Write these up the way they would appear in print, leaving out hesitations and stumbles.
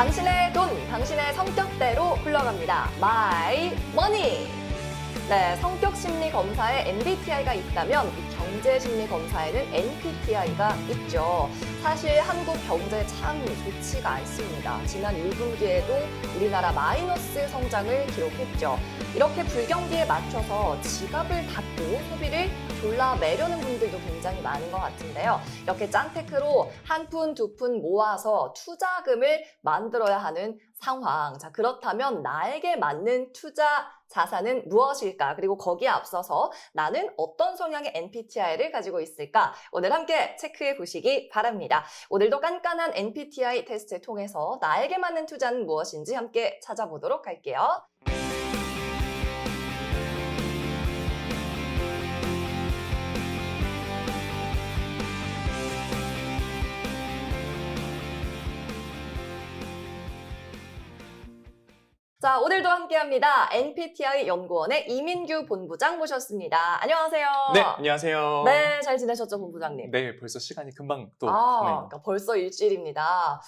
당신의 돈, 당신의 성격대로 흘러갑니다. My Money. 네, 성격 심리 검사에 MBTI가 있다면 이 경제 심리 검사에는 NPTI가 있죠. 사실 한국 경제 참 좋지가 않습니다. 지난 1분기에도 우리나라 마이너스 성장을 기록했죠. 이렇게 불경기에 맞춰서 지갑을 닫고 소비를 졸라매려는 분들도 굉장히 많은 것 같은데요. 이렇게 짠테크로 한 푼, 두 푼 모아서 투자금을 만들어야 하는 상황. 자, 그렇다면 나에게 맞는 투자 자산은 무엇일까? 그리고 거기에 앞서서 나는 어떤 성향의 MBTI를 가지고 있을까? 오늘 함께 체크해 보시기 바랍니다. 오늘도 깐깐한 MBTI 테스트 통해서 나에게 맞는 투자는 무엇인지 함께 찾아보도록 할게요. 자, 오늘도 함께합니다. MBTI 연구원의 이민규 본부장 모셨습니다. 안녕하세요. 네, 안녕하세요. 네, 잘 지내셨죠, 본부장님? 네, 벌써 시간이 금방 또 가네요. 그러니까 벌써 일주일입니다.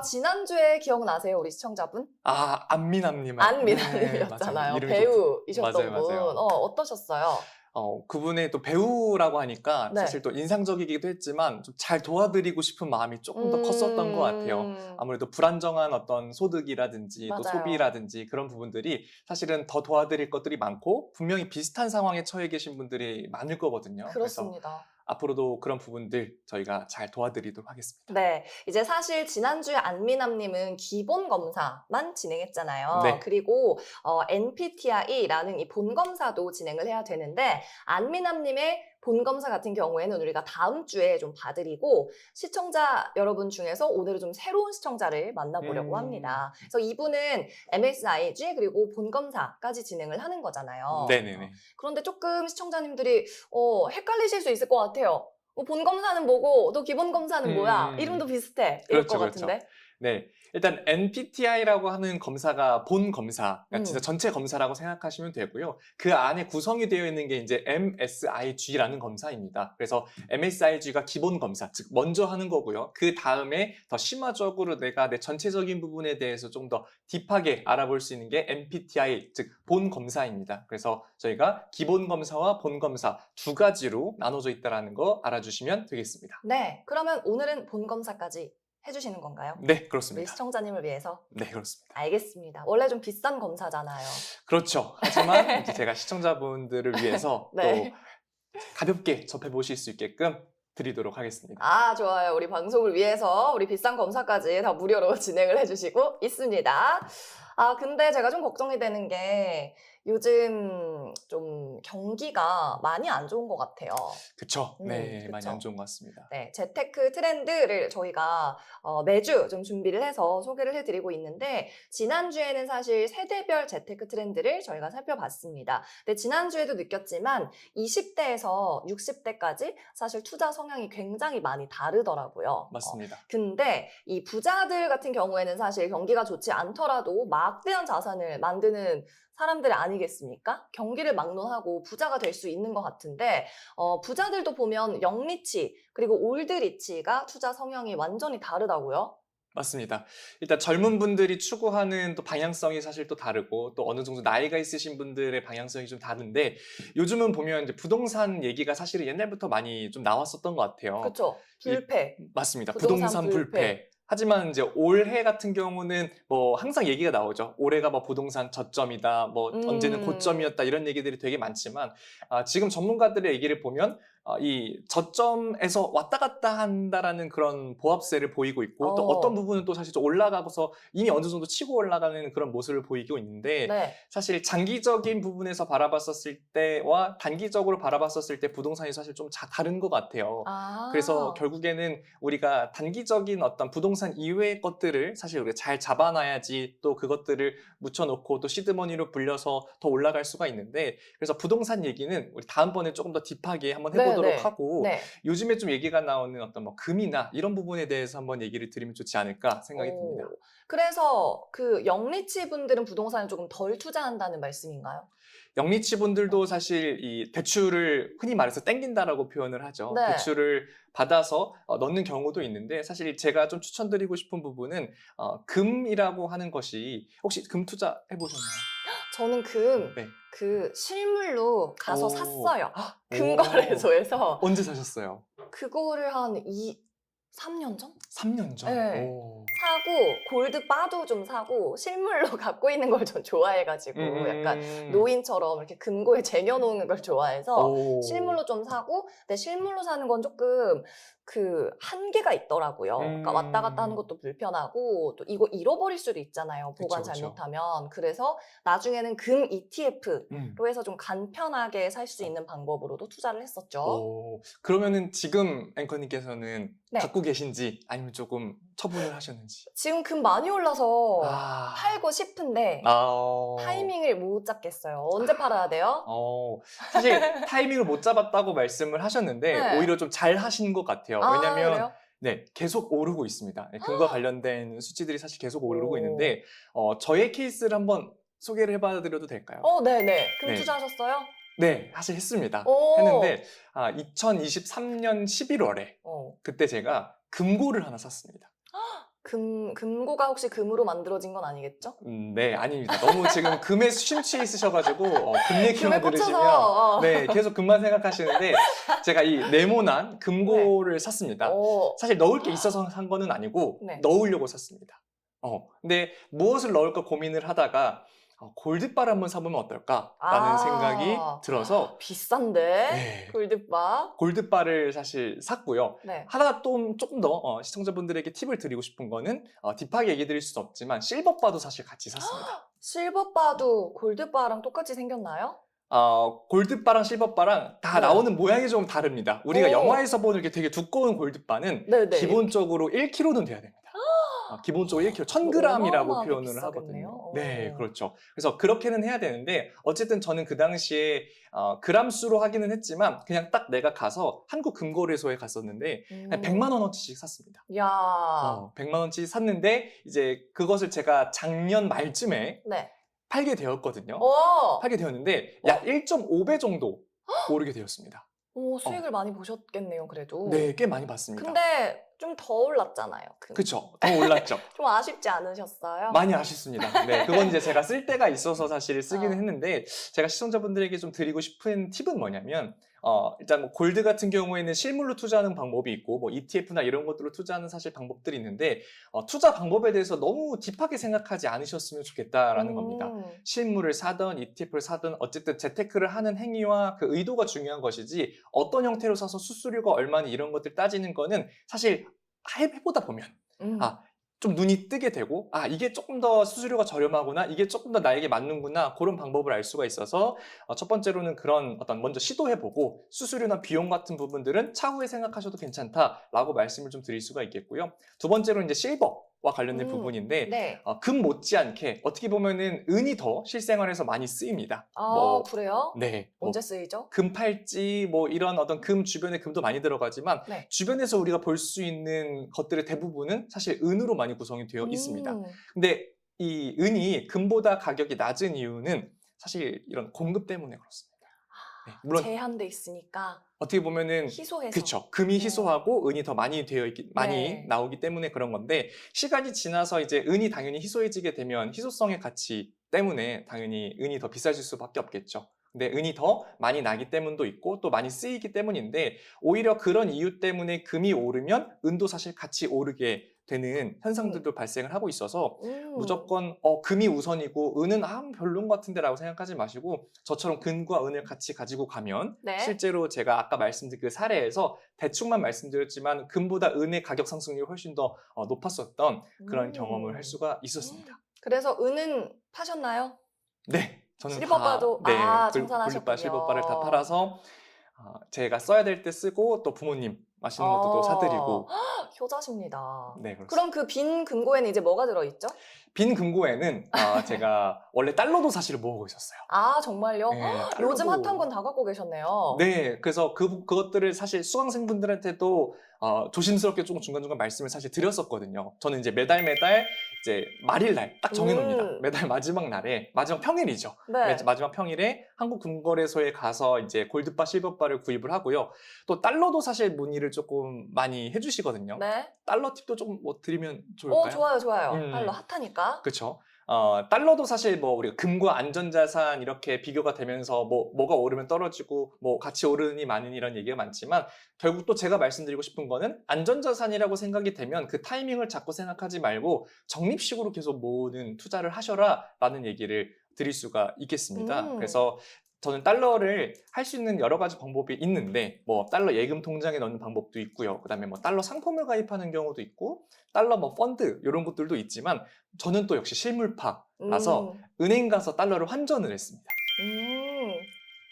지난주에 기억나세요, 우리 시청자분? 안미남님. 안미남님이었잖아요. 네, 배우이셨던 맞아요, 분. 맞아요. 어떠셨어요? 그분의 또 배우라고 하니까 네. 사실 또 인상적이기도 했지만 좀 잘 도와드리고 싶은 마음이 조금 더 컸었던 것 같아요. 아무래도 불안정한 어떤 소득이라든지 또 맞아요. 소비라든지 그런 부분들이 사실은 더 도와드릴 것들이 많고 분명히 비슷한 상황에 처해 계신 분들이 많을 거거든요. 그래서 그렇습니다. 앞으로도 그런 부분들 저희가 잘 도와드리도록 하겠습니다. 네, 이제 사실 지난주에 안미남님은 기본 검사만 진행했잖아요. 네. 그리고 NPTI라는 이 본검사도 진행을 해야 되는데 안미남님의 본검사 같은 경우에는 우리가 다음 주에 좀 봐드리고 시청자 여러분 중에서 오늘은 좀 새로운 시청자를 만나보려고 합니다. 그래서 이분은 MSIG 그리고 본검사까지 진행을 하는 거잖아요. 네네네. 그런데 조금 시청자님들이 헷갈리실 수 있을 것 같아요. 본검사는 뭐고 또 기본검사는 뭐야? 이름도 비슷해. 이럴 그렇죠, 것 같은데. 그렇죠. 네, 일단 NPTI라고 하는 검사가 본 검사, 그러니까 진짜 전체 검사라고 생각하시면 되고요. 그 안에 구성이 되어 있는 게 이제 MSIG라는 검사입니다. 그래서 MSIG가 기본 검사, 즉 먼저 하는 거고요. 그 다음에 더 심화적으로 내가 내 전체적인 부분에 대해서 좀 더 딥하게 알아볼 수 있는 게 MBTI, 즉 본 검사입니다. 그래서 저희가 기본 검사와 본 검사 두 가지로 나눠져 있다는 거 알아주시면 되겠습니다. 네, 그러면 오늘은 본검사까지 해주시는 건가요? 네, 우리 그렇습니다. 시청자님을 위해서? 네, 그렇습니다. 알겠습니다. 원래 좀 비싼 검사잖아요. 그렇죠. 하지만 이제 제가 시청자분들을 위해서 네. 또 가볍게 접해보실 수 있게끔 드리도록 하겠습니다. 좋아요. 우리 방송을 위해서 우리 비싼 검사까지 다 무료로 진행을 해주시고 있습니다. 근데 제가 좀 걱정이 되는 게 요즘 좀 경기가 많이 안 좋은 것 같아요. 그쵸. 네, 그쵸. 많이 안 좋은 것 같습니다. 네, 재테크 트렌드를 저희가 매주 좀 준비를 해서 소개를 해드리고 있는데 지난주에는 사실 세대별 재테크 트렌드를 저희가 살펴봤습니다. 근데 지난주에도 느꼈지만 20대에서 60대까지 사실 투자 성향이 굉장히 많이 다르더라고요. 맞습니다. 근데 이 부자들 같은 경우에는 사실 경기가 좋지 않더라도 막대한 자산을 만드는 사람들 아니겠습니까? 경기를 막론하고 부자가 될 수 있는 것 같은데 부자들도 보면 영리치 그리고 올드리치가 투자 성향이 완전히 다르다고요? 맞습니다. 일단 젊은 분들이 추구하는 또 방향성이 사실 또 다르고 또 어느 정도 나이가 있으신 분들의 방향성이 좀 다른데 요즘은 보면 이제 부동산 얘기가 사실은 옛날부터 많이 좀 나왔었던 것 같아요. 그렇죠. 불패. 맞습니다. 부동산 부동산 불패. 하지만 이제 올해 같은 경우는 뭐 항상 얘기가 나오죠. 올해가 뭐 부동산 저점이다, 뭐 언제는 고점이었다 이런 얘기들이 되게 많지만 지금 전문가들의 얘기를 보면 이 저점에서 왔다 갔다 한다라는 그런 보합세를 보이고 있고 또 어떤 부분은 또 사실 좀 올라가서 이미 어느 정도 치고 올라가는 그런 모습을 보이고 있는데 네. 사실 장기적인 부분에서 바라봤었을 때와 단기적으로 바라봤었을 때 부동산이 사실 좀 다른 것 같아요. 그래서 결국에는 우리가 단기적인 어떤 부동산 이외의 것들을 사실 우리가 잘 잡아놔야지 또 그것들을 묻혀놓고 또 시드머니로 불려서 더 올라갈 수가 있는데 그래서 부동산 얘기는 우리 다음번에 조금 더 딥하게 한번 해보도록 해보도록 네. 하고 네. 요즘에 좀 얘기가 나오는 어떤 뭐 금이나 이런 부분에 대해서 한번 얘기를 드리면 좋지 않을까 생각이 듭니다. 그래서 그 영리치 분들은 부동산을 조금 덜 투자한다는 말씀인가요? 영리치 분들도 사실 이 대출을 흔히 말해서 땡긴다라고 표현을 하죠. 네. 대출을 받아서 넣는 경우도 있는데 사실 제가 좀 추천드리고 싶은 부분은 금이라고 하는 것이 혹시 금 투자 해보셨나요? 저는 네. 그 실물로 가서 오. 샀어요. 오. 금거래소에서. 언제 사셨어요? 그거를 한 3년 전? 3년 전? 네. 오. 사고 골드바도 좀 사고 실물로 갖고 있는 걸 전 좋아해가지고 약간 노인처럼 이렇게 금고에 쟁여놓는 걸 좋아해서 오. 실물로 좀 사고, 근데 실물로 사는 건 조금 그 한계가 있더라고요. 그러니까 왔다 갔다 하는 것도 불편하고 또 이거 잃어버릴 수도 있잖아요. 보관 그쵸, 그쵸. 잘못하면. 그래서 나중에는 금 ETF로 음. 해서 좀 간편하게 살 수 있는 방법으로도 투자를 했었죠. 오. 그러면은 지금 앵커님께서는 네. 갖고 계신지 아니면 조금 처분을 하셨는지. 지금 금 많이 올라서 아. 팔고 싶은데 아. 타이밍을 못 잡겠어요. 언제 팔아야 돼요? 사실 타이밍을 못 잡았다고 말씀을 하셨는데 네. 오히려 좀 잘 하신 것 같아요. 아, 왜냐면 그래요? 네, 계속 오르고 있습니다. 네, 금과 관련된 수치들이 사실 계속 오르고 오. 있는데 저의 케이스를 한번 소개를 해봐 드려도 될까요? 네네. 금 네. 투자하셨어요? 네, 사실 했습니다. 오. 했는데 2023년 11월에 어. 그때 제가 금고를 하나 샀습니다. 금고가 혹시 금으로 만들어진 건 아니겠죠? 네, 아닙니다. 너무 지금 금에 심취해 있으셔가지고 금 금에 얘기만 들으시면 꽂혀서. 네, 계속 금만 생각하시는데 제가 이 네모난 금고를 샀습니다. 사실 넣을 게 있어서 산 거는 아니고 네. 넣으려고 샀습니다. 근데 무엇을 넣을까 고민을 하다가 골드바를 한번 사보면 어떨까라는 생각이 들어서 비싼데? 네. 골드바? 골드바를 사실 샀고요. 네. 하나 좀 조금 더 시청자분들에게 팁을 드리고 싶은 거는 딥하게 얘기 드릴 수 없지만 실버바도 사실 같이 샀습니다. 실버바도 골드바랑 똑같이 생겼나요? 골드바랑 실버바랑 다 네. 나오는 모양이 좀 다릅니다. 우리가 오. 영화에서 보는 이렇게 되게 두꺼운 골드바는 네네. 기본적으로 1kg는 돼야 됩니다. 기본적으로 1kg, 1000g이라고 어마어마하게 표현을 비싸겠네요. 하거든요. 네, 그렇죠. 그래서 그렇게는 해야 되는데 어쨌든 저는 그 당시에 그람 수로 하기는 했지만 그냥 딱 내가 가서 한국 금거래소에 갔었는데 그냥 100만 원어치씩 샀습니다. 야. 100만 원치 샀는데 이제 그것을 제가 작년 말쯤에 네. 팔게 되었거든요. 오. 팔게 되었는데 약 1.5배 정도 오르게 되었습니다. 오, 수익을 많이 보셨겠네요, 그래도. 네, 꽤 많이 받습니다. 근데 좀 더 올랐잖아요. 그쵸. 더 올랐죠. 좀 아쉽지 않으셨어요? 많이 아쉽습니다. 네, 그건 이제 제가 쓸 때가 있어서 사실 쓰기는 어. 했는데 제가 시청자분들에게 좀 드리고 싶은 팁은 뭐냐면 일단 뭐 골드 같은 경우에는 실물로 투자하는 방법이 있고 뭐 ETF나 이런 것들로 투자하는 사실 방법들이 있는데 투자 방법에 대해서 너무 딥하게 생각하지 않으셨으면 좋겠다라는 겁니다. 실물을 사든 ETF를 사든 어쨌든 재테크를 하는 행위와 그 의도가 중요한 것이지 어떤 형태로 사서 수수료가 얼마니 이런 것들 따지는 거는 사실 해보다 보면 좀 눈이 뜨게 되고 이게 조금 더 수수료가 저렴하구나, 이게 조금 더 나에게 맞는구나, 그런 방법을 알 수가 있어서 첫 번째로는 그런 먼저 시도해보고 수수료나 비용 같은 부분들은 차후에 생각하셔도 괜찮다라고 말씀을 좀 드릴 수가 있겠고요. 두 번째로는 이제 실버와 관련된 부분인데 네. 금 못지않게 어떻게 보면은 은이 더 실생활에서 많이 쓰입니다. 그래요? 네. 언제 쓰이죠? 금 팔찌 이런 어떤 금 주변에 금도 많이 들어가지만 네. 주변에서 우리가 볼 수 있는 것들의 대부분은 사실 은으로 많이 구성이 되어 있습니다. 근데 이 은이 금보다 가격이 낮은 이유는 사실 이런 공급 때문에 그렇습니다. 네, 물론 제한돼 있으니까 어떻게 보면은 희소해서. 그렇죠. 금이 희소하고 은이 더 많이 많이 네. 나오기 때문에 그런 건데 시간이 지나서 이제 은이 당연히 희소해지게 되면 희소성의 가치 때문에 당연히 은이 더 비싸질 수밖에 없겠죠. 근데 은이 더 많이 나기 때문도 있고 또 많이 쓰이기 때문인데 오히려 그런 이유 때문에 금이 오르면 은도 사실 같이 오르게 되는 현상들도 발생을 하고 있어서 무조건 금이 우선이고 은은 별론 것 같은데 라고 생각하지 마시고 저처럼 금과 은을 같이 가지고 가면 네. 실제로 제가 아까 말씀드린 그 사례에서 대충만 말씀드렸지만 금보다 은의 가격 상승률이 훨씬 더 높았었던 그런 경험을 할 수가 있었습니다. 그래서 은은 파셨나요? 네. 저는 실버바도 다 청산하셨군요. 골드바, 실버바를 다 팔아서 제가 써야 될 때 쓰고 또 부모님 맛있는 것도 또 사드리고. 효자십니다. 네, 그렇습니다. 그럼 그 빈 금고에는 이제 뭐가 들어있죠? 빈 금고에는 제가 원래 달러도 사실 모으고 있었어요. 아, 정말요? 네, 요즘 달러도. 핫한 건 다 갖고 계셨네요. 네, 그래서 그것들을 사실 수강생분들한테도 조심스럽게 조금 중간중간 말씀을 사실 드렸었거든요. 저는 이제 매달 이제 말일날 딱 정해놓습니다. 매달 마지막 날에, 마지막 평일이죠. 네. 마지막 평일에 한국금거래소에 가서 이제 골드바, 실버바를 구입을 하고요. 또 달러도 사실 문의를 조금 많이 해주시거든요. 네. 달러 팁도 조금 뭐 드리면 좋을까요? 좋아요, 좋아요. 음. 달러 핫하니까. 그렇죠. 달러도 사실 뭐 우리가 금과 안전자산 이렇게 비교가 되면서 뭐가 오르면 떨어지고 뭐 같이 오르니 마느니 이런 얘기가 많지만 결국 또 제가 말씀드리고 싶은 거는 안전자산이라고 생각이 되면 그 타이밍을 자꾸 생각하지 말고 적립식으로 계속 모으는 투자를 하셔라 라는 얘기를 드릴 수가 있겠습니다. 그래서 저는 달러를 할 수 있는 여러 가지 방법이 있는데 뭐 달러 예금 통장에 넣는 방법도 있고요. 그다음에 뭐 달러 상품을 가입하는 경우도 있고 달러 뭐 펀드 이런 것들도 있지만 저는 또 역시 실물파라서 은행 가서 달러를 환전을 했습니다.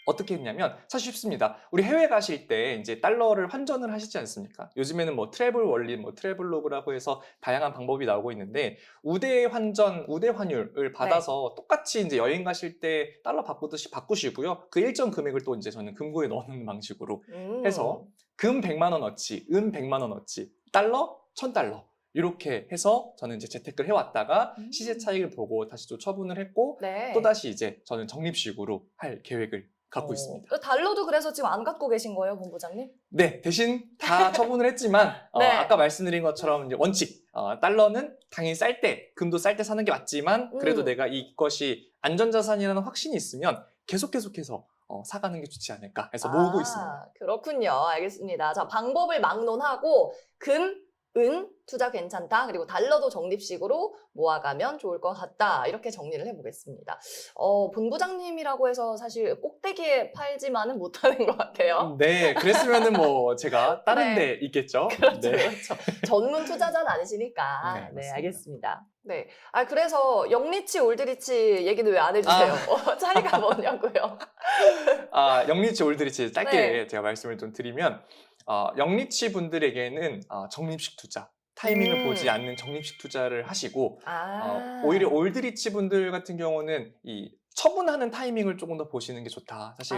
어떻게 했냐면 사실 쉽습니다. 우리 해외 가실 때 이제 달러를 환전을 하시지 않습니까? 요즘에는 뭐 트래블 월릿, 뭐 트래블로그라고 해서 다양한 방법이 나오고 있는데 우대 환전, 우대 환율을 받아서 똑같이 이제 여행 가실 때 달러 바꾸듯이 바꾸시고요. 그 일정 금액을 또 이제 저는 금고에 넣는 방식으로 해서 금 100만 원어치, 은 100만 원어치, 달러 1000달러. 이렇게 해서 저는 이제 재테크를 해왔다가 시세 차익을 보고 다시 또 처분을 했고 네. 또 다시 이제 저는 적립식으로 할 계획을 갖고 있습니다. 달러도 그래서 지금 안 갖고 계신 거예요, 본부장님? 네, 대신 다 처분을 했지만 네. 아까 말씀드린 것처럼 이제 원칙 달러는 당연히 쌀 때, 금도 쌀 때 사는 게 맞지만 그래도 내가 이것이 안전자산이라는 확신이 있으면 계속해서 사가는 게 좋지 않을까 해서 모으고 있습니다. 그렇군요. 알겠습니다. 자, 방법을 막론하고 금, 은 투자 괜찮다. 그리고 달러도 적립식으로 모아가면 좋을 것 같다. 이렇게 정리를 해보겠습니다. 본부장님이라고 해서 사실 꼭대기에 팔지만은 못하는 것 같아요. 네, 그랬으면은 뭐 제가 다른 데 있겠죠. 그렇죠, 네. 그렇죠. 전문 투자자는 아니시니까. 네, 알겠습니다. 네. 그래서 영리치, 올드리치 얘기는 왜 안 해주세요? 차이가 뭐냐고요? 영리치, 올드리치 짧게 제가 말씀을 좀 드리면 영리치 분들에게는 적립식 투자, 타이밍을 보지 않는 적립식 투자를 하시고 오히려 올드리치 분들 같은 경우는 이 처분하는 타이밍을 조금 더 보시는 게 좋다. 사실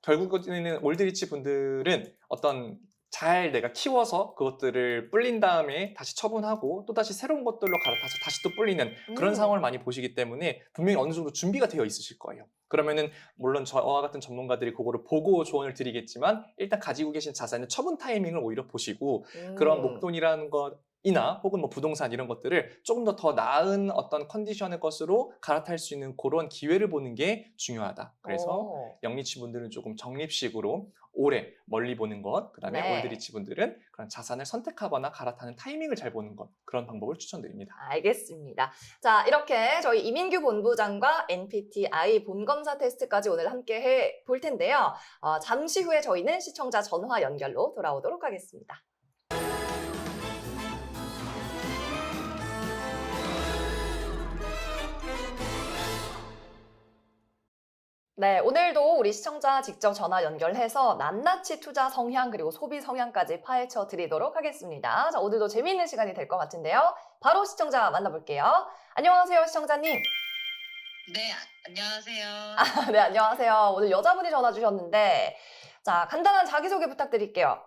결국에는 올드리치 분들은 어떤 잘 내가 키워서 그것들을 불린 다음에 다시 처분하고 또 다시 새로운 것들로 갈아타서 다시 또 불리는 그런 상황을 많이 보시기 때문에 분명히 어느 정도 준비가 되어 있으실 거예요. 그러면은 물론 저와 같은 전문가들이 그거를 보고 조언을 드리겠지만 일단 가지고 계신 자산의 처분 타이밍을 오히려 보시고 그런 목돈이라는 것이나 혹은 뭐 부동산 이런 것들을 조금 더 나은 어떤 컨디션의 것으로 갈아탈 수 있는 그런 기회를 보는 게 중요하다. 그래서 영리치 분들은 조금 적립식으로 오래 멀리 보는 것, 그다음에 올드리치 분들은 그런 자산을 선택하거나 갈아타는 타이밍을 잘 보는 것, 그런 방법을 추천드립니다. 알겠습니다. 자, 이렇게 저희 이민규 본부장과 NPTI 본검사 테스트까지 오늘 함께 해볼 텐데요. 잠시 후에 저희는 시청자 전화 연결로 돌아오도록 하겠습니다. 네, 오늘도 우리 시청자 직접 전화 연결해서 낱낱이 투자 성향 그리고 소비 성향까지 파헤쳐 드리도록 하겠습니다. 자, 오늘도 재미있는 시간이 될 것 같은데요. 바로 시청자 만나볼게요. 안녕하세요, 시청자님. 네, 안녕하세요. 네, 안녕하세요. 오늘 여자분이 전화 주셨는데 자, 간단한 자기소개 부탁드릴게요.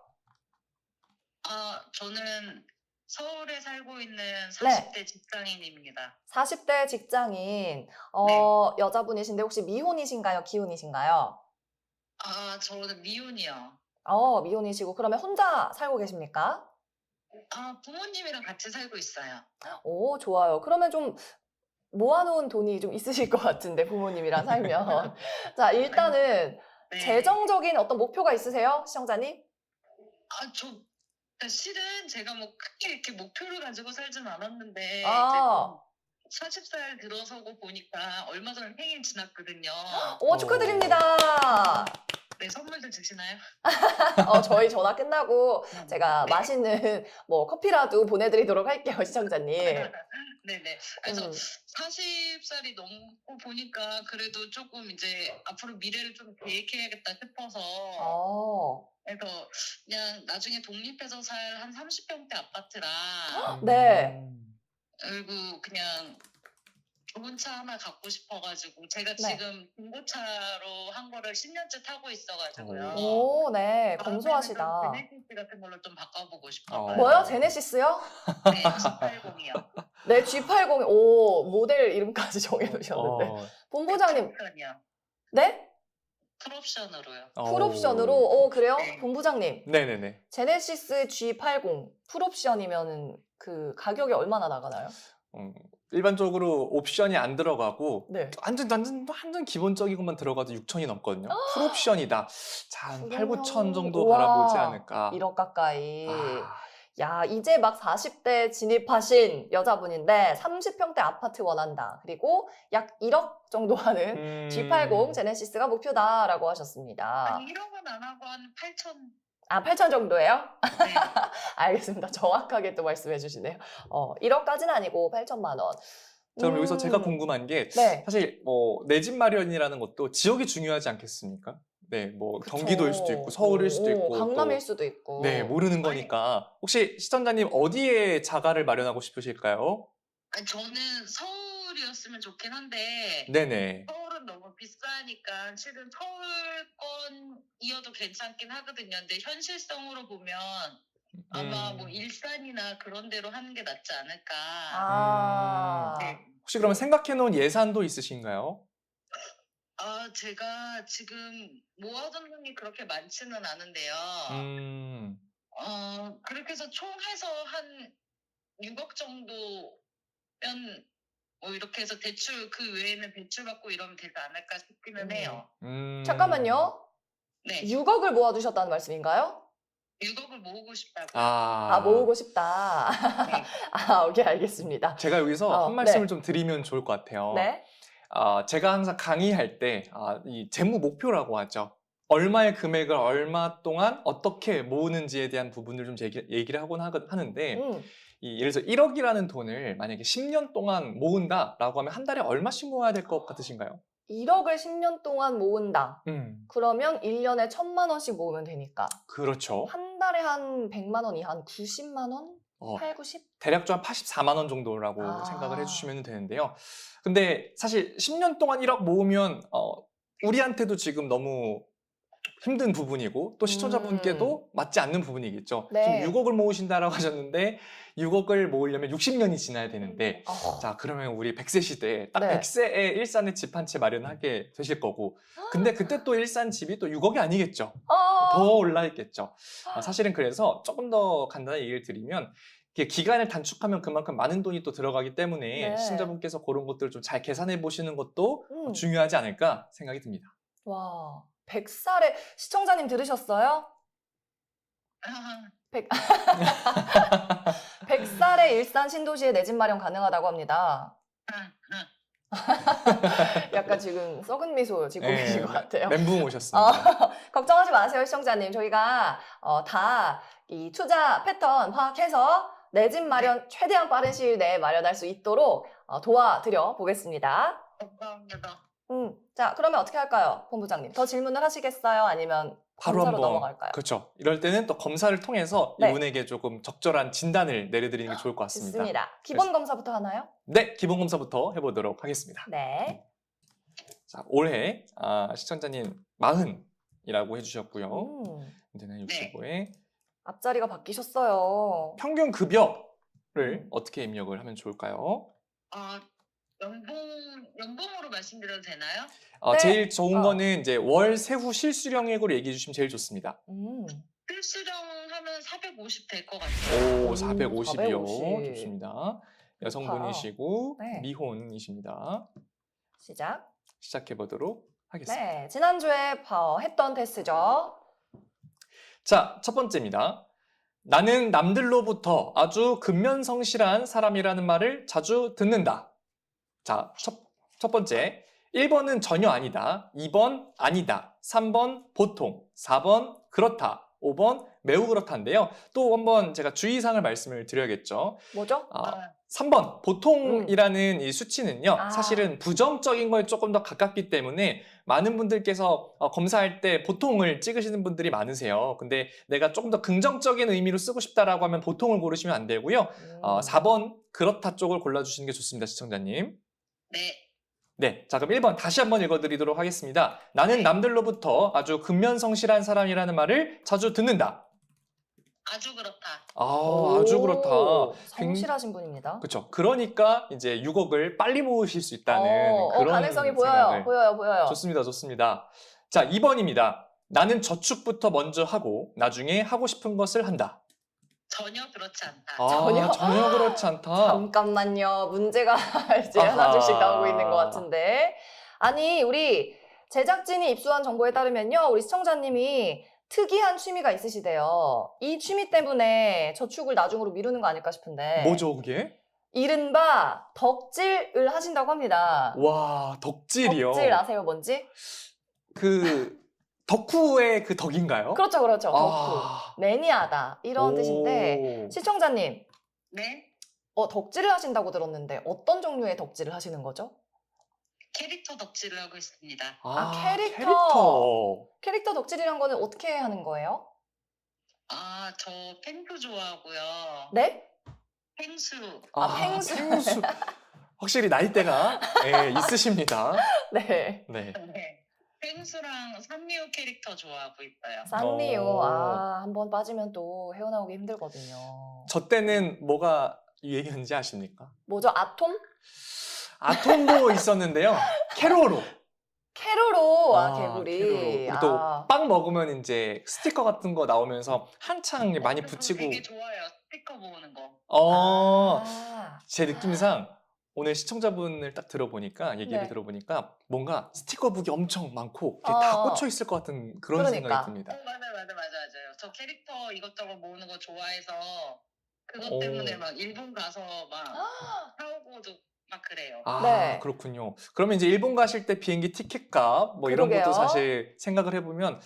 저는 서울에 살고 있는 40대 직장인입니다. 40대 직장인, 여자분이신데 혹시 미혼이신가요? 기혼이신가요? 저는 미혼이요. 미혼이시고 그러면 혼자 살고 계십니까? 부모님이랑 같이 살고 있어요. 오, 좋아요. 그러면 좀 모아놓은 돈이 좀 있으실 것 같은데 부모님이랑 살면. 자, 일단은 네. 재정적인 어떤 목표가 있으세요? 시청자님? 실은 제가 뭐 크게 이렇게 목표를 가지고 살진 않았는데 이제 40살 들어서고 보니까 얼마 전에 생일 지났거든요. 오, 축하드립니다. 네, 선물도 주시나요? 저희 전화 끝나고 제가 맛있는 뭐 커피라도 보내드리도록 할게요, 시청자님. 네네. 그래서 음. 40살이 넘고 보니까 그래도 조금 이제 앞으로 미래를 좀 계획해야겠다 싶어서 어. 그래서 그냥 나중에 독립해서 살 한 30평대 아파트랑 네. 그리고 그냥 좋은 차 하나 갖고 싶어가지고 제가 네. 지금 중고차로 한 거를 10년째 타고 있어가지고요. 오, 네. 다음에는 좀 검소하시다. 제네시스 같은 걸로 좀 바꿔보고 싶어요. 뭐요? 제네시스요? 네, G80이요. 네, G80. 오, 모델 이름까지 정해놓으셨는데. 본부장님, 풀옵션이요. 네? 풀옵션으로요. 풀옵션으로. 오, 그래요? 네. 본부장님, 네네네. 제네시스 G80 풀옵션이면은 그 가격이 얼마나 나가나요? 일반적으로 옵션이 안 들어가고 네. 완전 기본적인 것만 들어가도 6천이 넘거든요. 풀옵션이다. 자, 한 8, 9천 정도 우와, 바라보지 않을까. 1억 가까이. 아, 야, 이제 막 40대 진입하신 여자분인데 30평대 아파트 원한다. 그리고 약 1억 정도 하는 G80 제네시스가 목표다라고 하셨습니다. 아니 1억은 안 하고 한 8천. 아, 8천 정도예요? 네. 알겠습니다. 정확하게 또 말씀해 주시네요. 1억까지는 아니고 8천만 원. 자, 그럼 여기서 제가 궁금한 게 네. 사실 뭐 내 집 마련이라는 것도 지역이 중요하지 않겠습니까? 네, 뭐 그쵸. 경기도일 수도 있고 서울일 수도 있고 강남일 또 수도 있고. 네, 모르는 거니까 혹시 시청자님 어디에 자가를 마련하고 싶으실까요? 아니, 저는 서울이었으면 좋긴 한데 네네. 서울은 너무 비싸니까 실은 서울권이어도 괜찮긴 하거든요. 근데 현실성으로 보면 아마 뭐 일산이나 그런 데로 하는 게 낫지 않을까. 아. 네. 혹시 그러면 생각해 놓은 예산도 있으신가요? 제가 지금 모아둔 돈이 그렇게 많지는 않은데요. 그렇게 해서 총 해서 한 6억 정도면 뭐 이렇게 해서 대출 그 외에는 대출 받고 이러면 되지 않을까 싶기는 해요. 잠깐만요. 네. 6억을 모아두셨다는 말씀인가요? 6억을 모으고 싶다고. 아, 모으고 싶다. 네. 오케이, 알겠습니다. 제가 여기서 한 말씀을 네. 좀 드리면 좋을 것 같아요. 네. 제가 항상 강의할 때 이 재무 목표라고 하죠. 얼마의 금액을 얼마 동안 어떻게 모으는지에 대한 부분을 좀 얘기를 하곤 하는데 예를 들어서 1억이라는 돈을 만약에 10년 동안 모은다라고 하면 한 달에 얼마씩 모아야 될 것 같으신가요? 1억을 10년 동안 모은다. 그러면 1년에 1,000만 원씩 모으면 되니까. 그렇죠. 한 달에 한 100만 원 이하, 한 90만 원? 8, 90? 대략 좀 한 84만 원 정도라고 생각을 해주시면 되는데요. 근데 사실 10년 동안 1억 모으면 우리한테도 지금 너무 힘든 부분이고 또 시청자분께도 맞지 않는 부분이겠죠. 네. 지금 6억을 모으신다라고 하셨는데 6억을 모으려면 60년이 지나야 되는데 자, 그러면 우리 100세 시대에 딱 네. 100세에 일산에 집 한 채 마련하게 되실 거고 근데 그때 또 일산 집이 또 6억이 아니겠죠. 더 올라 있겠죠. 사실은 그래서 조금 더 간단한 얘기를 드리면 이게 기간을 단축하면 그만큼 많은 돈이 또 들어가기 때문에 네. 시청자분께서 그런 것들을 좀 잘 계산해 보시는 것도 중요하지 않을까 생각이 듭니다. 와, 100살에 시청자님 들으셨어요? 100살에 일산 신도시에 내 집 마련 가능하다고 합니다. 약간 지금 썩은 미소 짓고 계신 것 같아요. 멘붕 오셨습니다. 걱정하지 마세요, 시청자님. 저희가 다 이 투자 패턴 파악해서 내 집 마련 최대한 빠른 시일 내에 마련할 수 있도록 도와드려 보겠습니다. 감사합니다. 자, 그러면 어떻게 할까요, 본부장님? 더 질문을 하시겠어요? 아니면 바로 검사로 한번 넘어갈까요? 그렇죠. 이럴 때는 또 검사를 통해서 네. 이분에게 조금 적절한 진단을 내려드리는 게 좋을 것 같습니다. 좋습니다. 기본 검사부터 하나요? 네, 기본 검사부터 해보도록 하겠습니다. 네. 자, 올해 시청자님 40이라고 해주셨고요. 이제는 네. 65에 앞자리가 바뀌셨어요. 평균 급여를 어떻게 입력을 하면 좋을까요? 연봉으로 말씀드려도 되나요? 네. 제일 좋은 거는 이제 월 세후 실수령액으로 얘기해 주시면 제일 좋습니다. 필수령 하면 450 될 것 같아요. 오, 450이요. 450. 좋습니다. 여성분이시고 네. 미혼이십니다. 시작해 보도록 하겠습니다. 네, 지난주에 했던 테스트죠. 자, 첫 번째입니다. 나는 남들로부터 아주 근면성실한 사람이라는 말을 자주 듣는다. 자, 첫 번째. 1번은 전혀 아니다. 2번 아니다. 3번 보통. 4번 그렇다. 5번 매우 그렇다인데요. 또 한번 제가 주의사항을 말씀을 드려야겠죠. 뭐죠? 3번, 보통이라는 이 수치는요, 아. 사실은 부정적인 거에 조금 더 가깝기 때문에 많은 분들께서 검사할 때 보통을 찍으시는 분들이 많으세요. 근데 내가 조금 더 긍정적인 의미로 쓰고 싶다라고 하면 보통을 고르시면 안 되고요. 4번, 그렇다 쪽을 골라주시는 게 좋습니다, 시청자님. 네. 네, 자 그럼 1번 다시 한번 읽어드리도록 하겠습니다. 나는 남들로부터 아주 근면성실한 사람이라는 말을 자주 듣는다. 아주 그렇다. 아주 그렇다. 성실하신 분입니다. 그렇죠. 그러니까 이제 6억을 빨리 모으실 수 있다는 그런 가능성이 생각을. 보여요. 좋습니다, 좋습니다. 자, 2번입니다. 나는 저축부터 먼저 하고 나중에 하고 싶은 것을 한다. 전혀 그렇지 않다. 전혀 그렇지 않다. 잠깐만요. 문제가 이제 아하. 하나둘씩 나오고 있는 것 같은데. 아니, 우리 제작진이 입수한 정보에 따르면요. 우리 시청자님이 특이한 취미가 있으시대요. 이 취미 때문에 저축을 나중으로 미루는 거 아닐까 싶은데. 뭐죠, 그게? 이른바 덕질을 하신다고 합니다. 와, 덕질이요. 덕질 아세요, 뭔지? 그 덕후의 그 덕인가요? 그렇죠. 덕후. 아. 매니아다. 이런 오. 뜻인데, 시청자님, 네. 덕질을 하신다고 들었는데 어떤 종류의 덕질을 하시는 거죠? 캐릭터 덕질을 하고 있습니다. 캐릭터 덕질이란 거는 어떻게 하는 거예요? 저 펭수 좋아하고요. 네? 펭수. 펭수. 확실히 나이대가 있으십니다. 네. 네. 네. 펭수랑 산리오 캐릭터 좋아하고 있어요. 산리오. 한번 빠지면 또 헤어나오기 힘들거든요. 저 때는 뭐가 유행이었는지 아십니까? 뭐죠? 아톰? 아톰도 있었는데요. 캐로로. 개구리. 캐로로. 또 빵 먹으면 이제 스티커 같은 거 나오면서 한창 많이 붙이고. 되게 좋아요. 스티커 모으는 거. 제 느낌상 오늘 시청자분을 딱 들어보니까, 얘기를 네. 들어보니까 뭔가 스티커북이 엄청 많고 다 꽂혀 있을 것 같은 그런 생각이 듭니다. 맞아요. 저 캐릭터 이것저것 모으는 거 좋아해서 그것 때문에 막 일본 가서 막 사오고도 막 그래요. 네. 그렇군요. 그러면 이제 일본 가실 때 비행기 티켓값 뭐 이런 그러게요. 것도 사실 생각을 해보면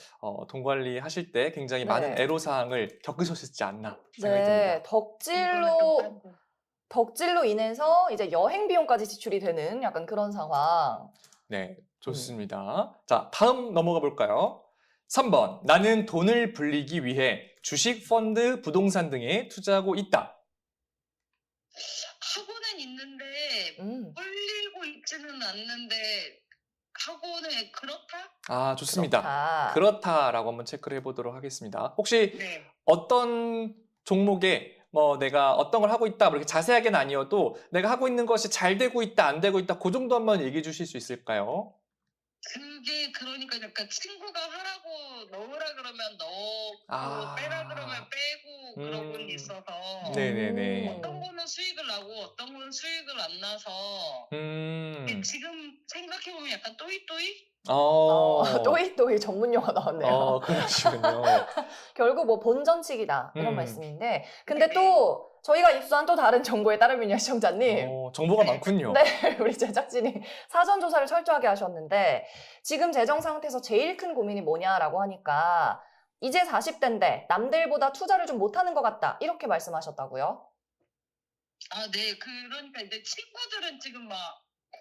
돈 관리하실 때 굉장히 네. 많은 애로사항을 겪으셨지 않나 생각이 네. 듭니다. 덕질로 인해서 이제 여행 비용까지 지출이 되는 약간 그런 상황. 네, 좋습니다. 자, 다음 넘어가 볼까요? 3번. 나는 돈을 불리기 위해 주식, 펀드, 부동산 등에 투자하고 있다. 하고는 있는데 불리고 있지는 않는데 하고는 그렇다? 좋습니다. 그렇다라고 한번 체크를 해보도록 하겠습니다. 혹시 네. 어떤 종목에 내가 어떤 걸 하고 있다, 이렇게 자세하게는 아니어도 내가 하고 있는 것이 잘 되고 있다, 안 되고 있다, 그 정도 한번 얘기해 주실 수 있을까요? 그게 그러니까 약간 친구가 하라고 넣으라 그러면 넣고 빼라 그러면 빼고 그러고 있어서 네네네. 어떤 거는 수익을 나고 어떤 거는 수익을 안 나서 지금 생각해보면 약간 또이또이? 또이또이 전문 용어 나왔네요. 그러시군요. 결국 뭐 본전치기다 이런 말씀인데, 근데 네네. 또 저희가 입수한 또 다른 정보에 따르면요, 시청자님. 정보가 네. 많군요. 네, 우리 제작진이 사전 조사를 철저하게 하셨는데, 지금 재정 상태에서 제일 큰 고민이 뭐냐라고 하니까 이제 40대인데 남들보다 투자를 좀 못하는 것 같다, 이렇게 말씀하셨다고요? 네. 그러니까 이제 친구들은 지금 막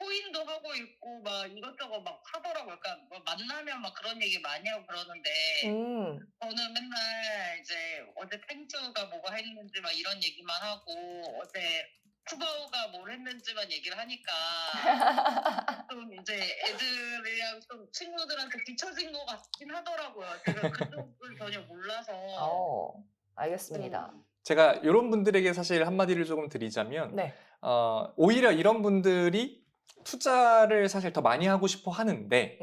코인도 하고 있고 막 이것저것 막 하더라고요. 그러니까 뭐 만나면 막 그런 얘기 많이 하고 그러는데 저는 맨날 이제 어제 펭수가 뭐가 했는지 막 이런 얘기만 하고 어제 쿠바오가 뭘 했는지만 얘기를 하니까 좀 이제 애들이랑 좀 친구들한테 뒤처진 것 같긴 하더라고요. 제가 그쪽을 전혀 몰라서. 알겠습니다. 제가 이런 분들에게 사실 한마디를 조금 드리자면, 네. 오히려 이런 분들이 투자를 사실 더 많이 하고 싶어 하는데,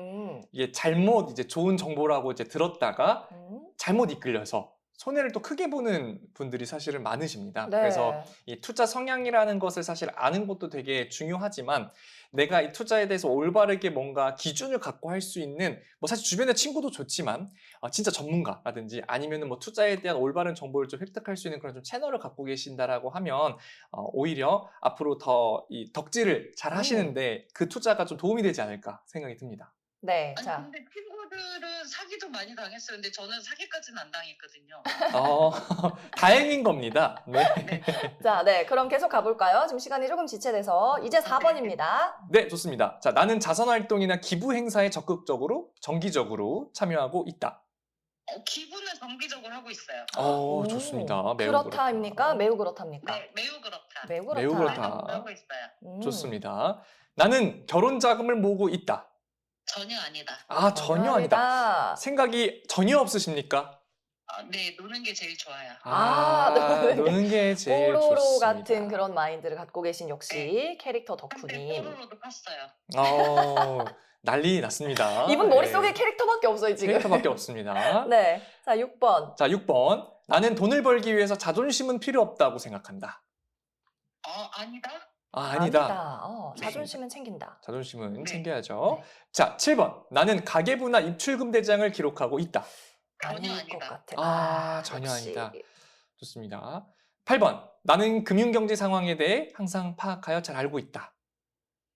이게 잘못 이제 좋은 정보라고 이제 들었다가 잘못 이끌려서 손해를 또 크게 보는 분들이 사실은 많으십니다. 네. 그래서 이 투자 성향이라는 것을 사실 아는 것도 되게 중요하지만, 내가 이 투자에 대해서 올바르게 뭔가 기준을 갖고 할 수 있는, 사실 주변의 친구도 좋지만 진짜 전문가라든지 아니면은 투자에 대한 올바른 정보를 좀 획득할 수 있는 그런 좀 채널을 갖고 계신다라고 하면 오히려 앞으로 더 이 덕질을 잘 하시는데 그 투자가 좀 도움이 되지 않을까 생각이 듭니다. 네. 아니 자. 근데 친구들 친구들은 사기도 많이 당했어요. 근데 저는 사기까지는 안 당했거든요. 어, 다행인 겁니다. 네. 자, 네. 그럼 계속 가볼까요? 지금 시간이 조금 지체돼서. 이제 4번입니다. 네, 좋습니다. 자, 나는 자선활동이나 기부 행사에 적극적으로, 정기적으로 참여하고 있다. 기부는 정기적으로 하고 있어요. 어, 좋습니다. 매우 그렇다입니까? 매우 그렇답니까? 네, 매우 그렇다. 매우 그렇다. 매우 그렇다. 하고 있어요. 좋습니다. 나는 결혼 자금을 모으고 있다. 전혀 아니다. 아, 전혀 아니다. 생각이 전혀 없으십니까? 네, 노는 게 제일 좋아요. 노는 게 제일 뽀로로 좋습니다. 같은 그런 마인드를 갖고 계신 역시 캐릭터 덕후님. 뽀로로도 컸어요. 난리 났습니다. 이분 머릿속에 캐릭터밖에 없어요, 지금. 캐릭터밖에 없습니다. 네. 자, 6번. 자, 6번. 나는 돈을 벌기 위해서 자존심은 필요 없다고 생각한다. 아니다. 아니다. 자존심은 챙긴다. 자존심은 네. 챙겨야죠. 네. 자, 7번. 나는 가계부나 입출금 대장을 기록하고 있다. 전혀 아닐 것 아니다. 같아. 전혀 역시. 아니다. 좋습니다. 8번. 나는 금융경제 상황에 대해 항상 파악하여 잘 알고 있다.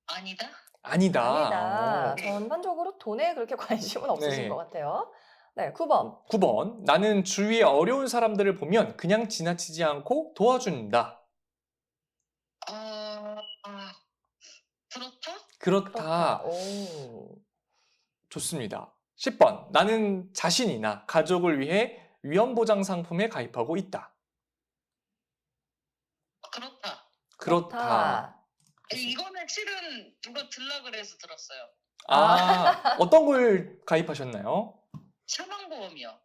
아니다. 아니다. 아니다. 네. 전반적으로 돈에 그렇게 관심은 없으신 네. 것 같아요. 네, 9번. 9번. 나는 주위에 어려운 사람들을 보면 그냥 지나치지 않고 도와준다. 그렇다? 그렇다. 오. 좋습니다. 10번. 나는 자신이나 가족을 위해 위험보장 상품에 가입하고 있다. 그렇다. 그렇다. 이거는 실은 누가 들라 그래서 들었어요. 어떤 걸 가입하셨나요? 사망보험이요.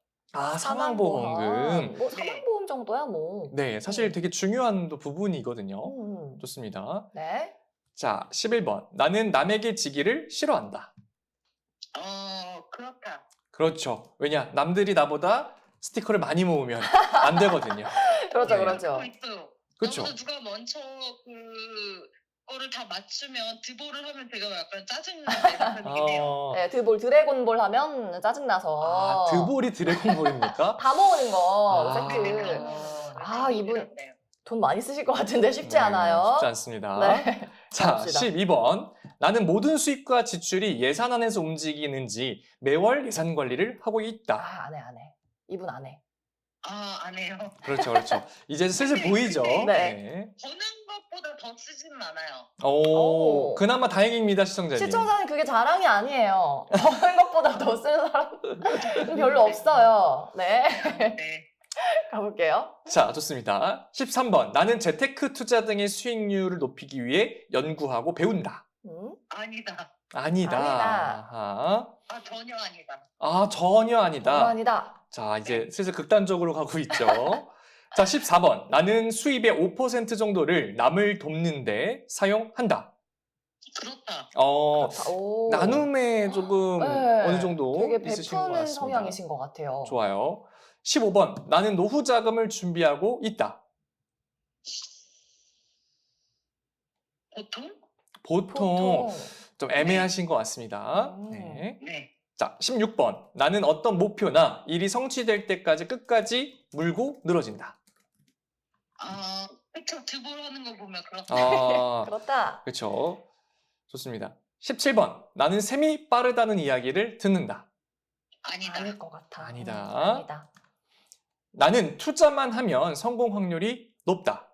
사망보험금. 뭐 사망보험 정도야 뭐. 네, 사실 되게 중요한 또 부분이거든요. 음. 좋습니다. 네. 자, 11번. 나는 남에게 지기를 싫어한다. 그렇다. 그렇죠. 왜냐? 남들이 나보다 스티커를 많이 모으면 안 되거든요. 그렇죠, 네. 그렇죠. 있어요. 그렇죠. 나보다 누가 먼저 그거를 다 맞추면 드보를 하면 제가 약간 짜증나는 편이긴 해요. 네, 드래곤볼 하면 짜증나서. 드볼이 드래곤볼입니까? 다 모으는 거, 아. 세트. 이분 돈 많이 쓰실 것 같은데 쉽지 네, 않아요. 쉽지 않습니다. 네. 자, 가봅시다. 12번. 나는 모든 수입과 지출이 예산 안에서 움직이는지 매월 예산 관리를 하고 있다. 안 해. 이분 안 해. 안 해요. 그렇죠, 그렇죠. 이제 슬슬 보이죠? 네. 버는 것보다 더 쓰지는 않아요. 오. 그나마 다행입니다, 시청자님. 시청자는 그게 자랑이 아니에요. 버는 것보다 더 쓰는 사람 별로 없어요. 네. 네. 가볼게요. 자, 좋습니다. 13번. 나는 재테크 투자 등의 수익률을 높이기 위해 연구하고 배운다. 아니다. 아니다. 아니다. 아하. 전혀 아니다. 전혀 아니다. 아니다. 자, 이제 슬슬 극단적으로 가고 있죠. 자, 14번. 나는 수입의 5% 정도를 남을 돕는데 사용한다. 그렇다. 오. 나눔에 조금 네, 어느 정도 되게 있으신 것 베푸는 같습니다. 성향이신 것 같아요. 좋아요. 15번. 나는 노후 자금을 준비하고 있다. 보통 좀 애매하신 것 같습니다. 네. 네. 자, 16번. 나는 어떤 목표나 일이 성취될 때까지 끝까지 물고 늘어진다. 그쵸. 드볼 하는 거 보면 그렇다. 그렇다. 그렇죠. 좋습니다. 17번. 나는 셈이 빠르다는 이야기를 듣는다. 아니다. 아닐 것 같아. 아니다. 아니다. 나는 투자만 하면 성공 확률이 높다.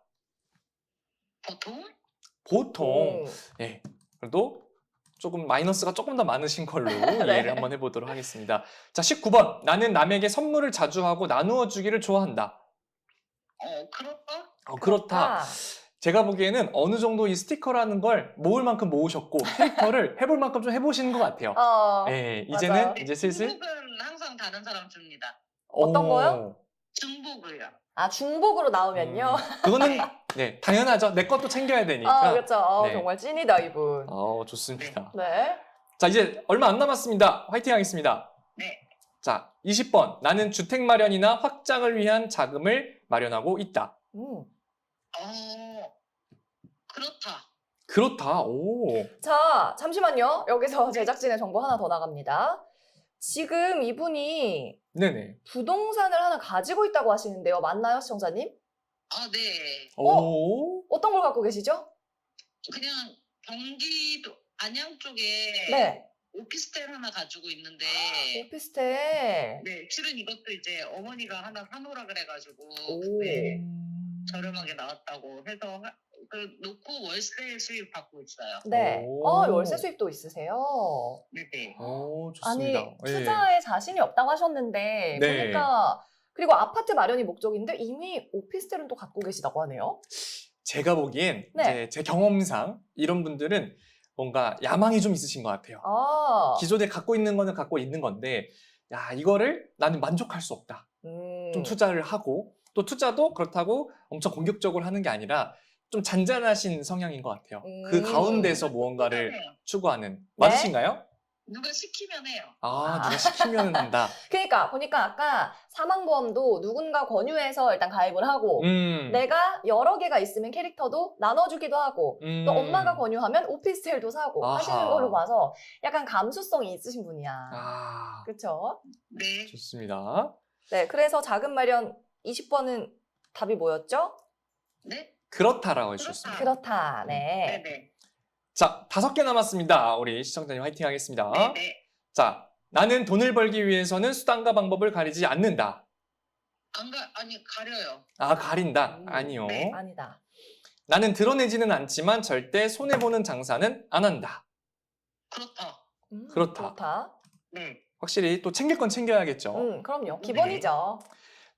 보통. 네. 그래도 조금 마이너스가 조금 더 많으신 걸로 이해를 한번 해보도록 하겠습니다. 자, 19번. 나는 남에게 선물을 자주 하고 나누어 주기를 좋아한다. 그렇다? 그렇다. 제가 보기에는 어느 정도 이 스티커라는 걸 모을 만큼 모으셨고 캐릭터를 해볼 만큼 좀 해보시는 것 같아요. 네, 이제는 맞아요. 이제 슬슬 중복은 항상 다른 사람 줍니다. 어떤 거요? 중복을요. 중복으로 나오면요. 그거는 네, 당연하죠. 내 것도 챙겨야 되니까. 그렇죠. 네. 정말 찐이다 이분. 좋습니다. 네. 자, 이제 얼마 안 남았습니다. 화이팅 하겠습니다. 네. 자, 20번. 나는 주택 마련이나 확장을 위한 자금을 마련하고 있다. 그렇다. 그렇다. 오. 자, 잠시만요. 여기서 제작진의 정보 하나 더 나갑니다. 지금 이분이 네네. 부동산을 하나 가지고 있다고 하시는데요. 맞나요, 시청자님? 네. 어떤 걸 갖고 계시죠? 그냥 경기도 안양 쪽에 네. 오피스텔 하나 가지고 있는데 오피스텔. 네, 실은 이것도 이제 어머니가 하나 사놓으라 그래가지고 오. 네, 저렴하게 나왔다고 해서 놓고 월세 수입 받고 있어요. 네. 오. 월세 수입도 있으세요. 네네. 오, 아니, 좋습니다. 예. 투자에 자신이 없다고 하셨는데, 네. 보니까, 그리고 아파트 마련이 목적인데 이미 오피스텔은 또 갖고 계시다고 하네요. 제가 보기엔 네. 이제 제 경험상 이런 분들은 뭔가 야망이 좀 있으신 것 같아요. 아. 기존에 갖고 있는 거는 갖고 있는 건데, 야, 이거를 나는 만족할 수 없다. 좀 투자를 하고, 또 투자도 그렇다고 엄청 공격적으로 하는 게 아니라 좀 잔잔하신 성향인 것 같아요. 그 가운데서 무언가를 해요. 추구하는. 맞으신가요? 누가 시키면 해요. 아, 누가 시키면 한다. 그러니까 보니까 아까 사망보험도 누군가 권유해서 일단 가입을 하고 내가 여러 개가 있으면 캐릭터도 나눠주기도 하고 또 엄마가 권유하면 오피스텔도 사고 아하. 하시는 걸로 봐서 약간 감수성이 있으신 분이야. 아, 그렇죠? 네. 좋습니다. 네, 그래서 자금 마련 20번은 답이 뭐였죠? 네? 그렇다라고 해주셨습니다. 그렇다. 네. 네네. 자, 5개 남았습니다. 우리 시청자님 화이팅 하겠습니다. 네네. 자, 나는 돈을 벌기 위해서는 수단과 방법을 가리지 않는다. 아니, 가려요. 아, 가린다. 아니요. 네. 아니다. 나는 드러내지는 않지만 절대 손해보는 장사는 안 한다. 그렇다. 그렇다. 그렇다. 네. 확실히 또 챙길 건 챙겨야겠죠. 그럼요. 기본이죠.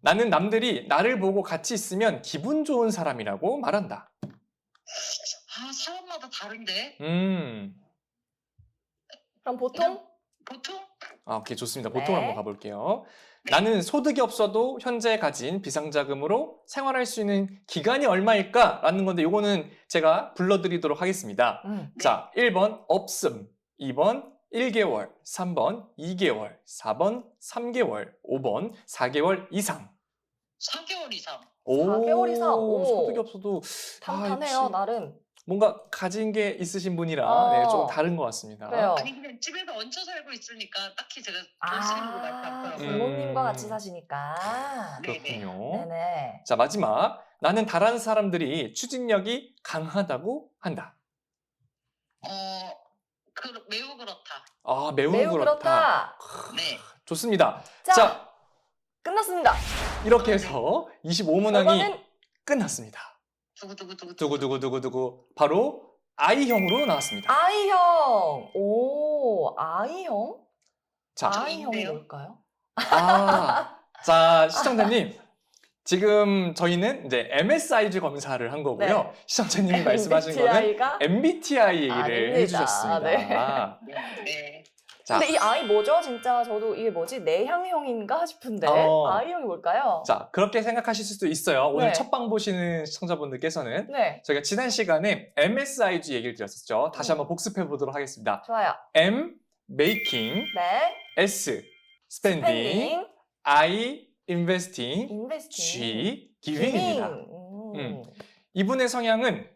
나는 남들이 나를 보고 같이 있으면 기분 좋은 사람이라고 말한다. 사람마다 다른데? 그럼 보통? 보통? 아, 오케이, 좋습니다. 보통 네. 한번 가볼게요. 네. 나는 소득이 없어도 현재 가진 비상자금으로 생활할 수 있는 기간이 얼마일까? 라는 건데 이거는 제가 불러드리도록 하겠습니다. 자, 1번 없음, 2번 1개월, 3번 2개월, 4번 3개월, 5번 4개월 이상. 4개월 이상. 4개월 이상. 오. 소득이 없어도 탄탄해요, 역시 나름. 뭔가 가진 게 있으신 분이라 네, 조금 다른 것 같습니다. 그래요. 아니, 그냥 집에서 얹혀 살고 있으니까 딱히 제가 돈 쓰는 거 많지 않더라고요. 부모님과 같이 사시니까. 네. 그렇군요. 네네. 자, 마지막. 나는 다른 사람들이 추진력이 강하다고 한다. 매우 그렇다. 아, 매우 매우 그렇다. 네. 좋습니다. 자, 자, 끝났습니다. 이렇게 해서 25문항이 결과는 끝났습니다. 두구두구두구. 두구두구두구두구. 바로 I형으로 나왔습니다. I형. 오, I형? 자, I형이 있네요. 뭘까요? 자, 시청자님. 지금 저희는 이제 MSIG 검사를 한 거고요. 네. 시청자님이 말씀하신 거는 MBTI가? MBTI 얘기를 아닙니다. 해주셨습니다. 네. 네. 자, 근데 이 I 뭐죠? 진짜 저도 이게 뭐지? 내향형인가 싶은데 I형이 뭘까요? 자, 그렇게 생각하실 수도 있어요. 오늘 네. 첫 방 보시는 시청자분들께서는 네, 저희가 지난 시간에 MSIG 얘기를 드렸었죠. 다시 한번 복습해 보도록 하겠습니다. 좋아요. M, making, 네, S, spending, spending, I, investing, investing, G, giving입니다. giving. 이분의 성향은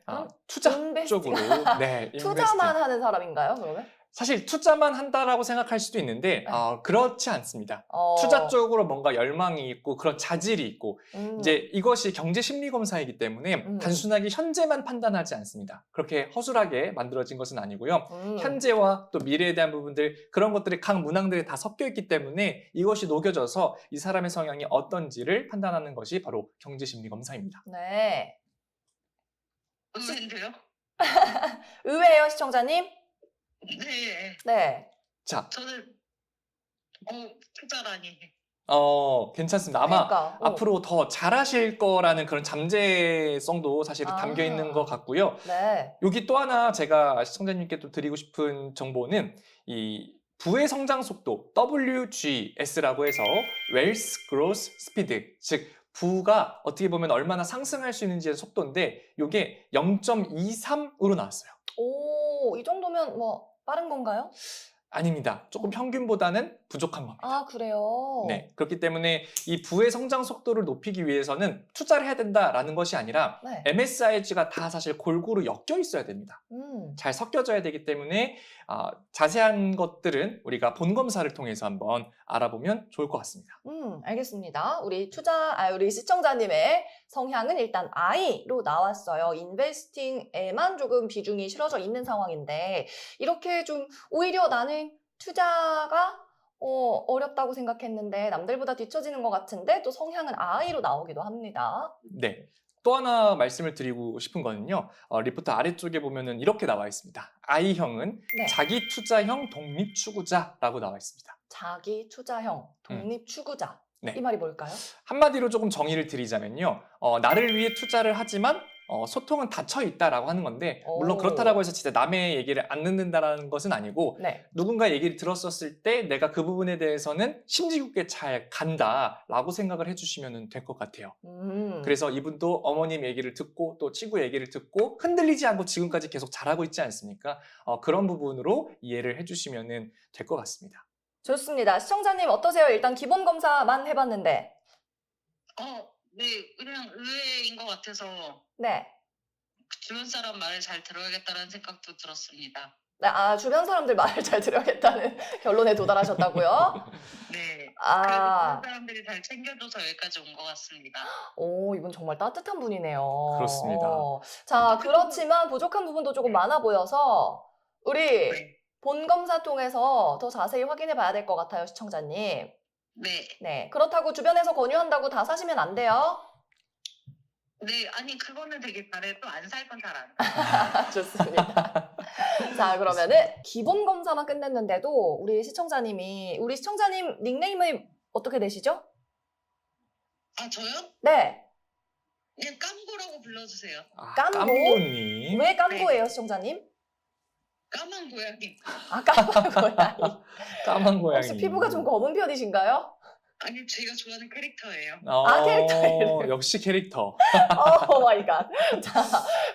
투자 investing. 쪽으로 네, 투자만 investing. 하는 사람인가요, 그러면? 사실 투자만 한다라고 생각할 수도 있는데 그렇지 않습니다. 투자 쪽으로 뭔가 열망이 있고 그런 자질이 있고 이제 이것이 경제 심리 검사이기 때문에 단순하게 현재만 판단하지 않습니다. 그렇게 허술하게 만들어진 것은 아니고요. 현재와 또 미래에 대한 부분들 그런 것들이 각 문항들이 다 섞여 있기 때문에 이것이 녹여져서 이 사람의 성향이 어떤지를 판단하는 것이 바로 경제 심리 검사입니다. 네. 의외인데요? 의외예요, 시청자님? 네. 네. 자, 저는 투자라니. 괜찮습니다. 아마 그러니까, 앞으로 더 잘하실 거라는 그런 잠재성도 사실 담겨 있는 것 같고요. 네. 여기 또 하나 제가 시청자님께 또 드리고 싶은 정보는 이 부의 성장 속도 WGS라고 해서 Wealth Growth Speed, 즉 부가 어떻게 보면 얼마나 상승할 수 있는지의 속도인데 이게 0.23으로 나왔어요. 오, 이 정도면 뭐 빠른 건가요? 아닙니다. 조금 평균보다는 부족한 겁니다. 아, 그래요? 네, 그렇기 때문에 이 부의 성장 속도를 높이기 위해서는 투자를 해야 된다라는 것이 아니라 네. MSIG가 다 사실 골고루 엮여 있어야 됩니다. 음. 잘 섞여져야 되기 때문에 자세한 것들은 우리가 본 검사를 통해서 한번 알아보면 좋을 것 같습니다. 알겠습니다. 우리 시청자님의 성향은 일단 I로 나왔어요. 인베스팅에만 조금 비중이 실어져 있는 상황인데, 이렇게 좀 오히려 나는 투자가 어렵다고 생각했는데 남들보다 뒤처지는 것 같은데 또 성향은 I로 나오기도 합니다. 네. 또 하나 말씀을 드리고 싶은 거는요. 리포트 아래쪽에 보면은 이렇게 나와 있습니다. I형은 네. 자기 투자형 독립 추구자라고 나와 있습니다. 자기 투자형 독립 추구자. 네. 이 말이 뭘까요? 한마디로 조금 정의를 드리자면요. 나를 위해 투자를 하지만 소통은 닫혀 있다라고 하는 건데, 물론 오. 그렇다라고 해서 진짜 남의 얘기를 안 듣는다라는 것은 아니고, 네. 누군가 얘기를 들었었을 때 내가 그 부분에 대해서는 심지 깊게 잘 간다라고 생각을 해주시면 될 것 같아요. 그래서 이분도 어머님 얘기를 듣고 또 친구 얘기를 듣고 흔들리지 않고 지금까지 계속 잘하고 있지 않습니까? 그런 부분으로 이해를 해주시면 될 것 같습니다. 좋습니다. 시청자님 어떠세요? 일단 기본 검사만 해봤는데. 네, 그냥 의외인 것 같아서 네. 주변 사람 말을 잘 들어야겠다는 생각도 들었습니다. 네, 주변 사람들 말을 잘 들어야겠다는 결론에 도달하셨다고요? 네. 그래서 아, 주변 사람들이 잘 챙겨줘서 여기까지 온 것 같습니다. 이분 정말 따뜻한 분이네요. 그렇습니다. 자, 그렇지만 부족한 부분도 조금 많아 보여서 우리 네. 본 검사 통해서 더 자세히 확인해 봐야 될 것 같아요, 시청자님. 네. 네, 그렇다고 주변에서 권유한다고 다 사시면 안 돼요. 네, 아니 그거는 되게 잘해. 또 안 살 건 잘 안. 좋습니다. 자, 그러면은 기본 검사만 끝냈는데도 우리 시청자님 닉네임이 어떻게 되시죠? 저요? 네. 그냥 깜고라고 불러주세요. 깜고? 깜고님. 왜 깜고예요, 시청자님? 까만 고양이. 까만 고양이. 까만 고양이. 혹시 피부가 좀 검은 편이신가요? 아니 제가 좋아하는 캐릭터예요. 캐릭터 이름. 역시 캐릭터. 오 마이 갓. 자,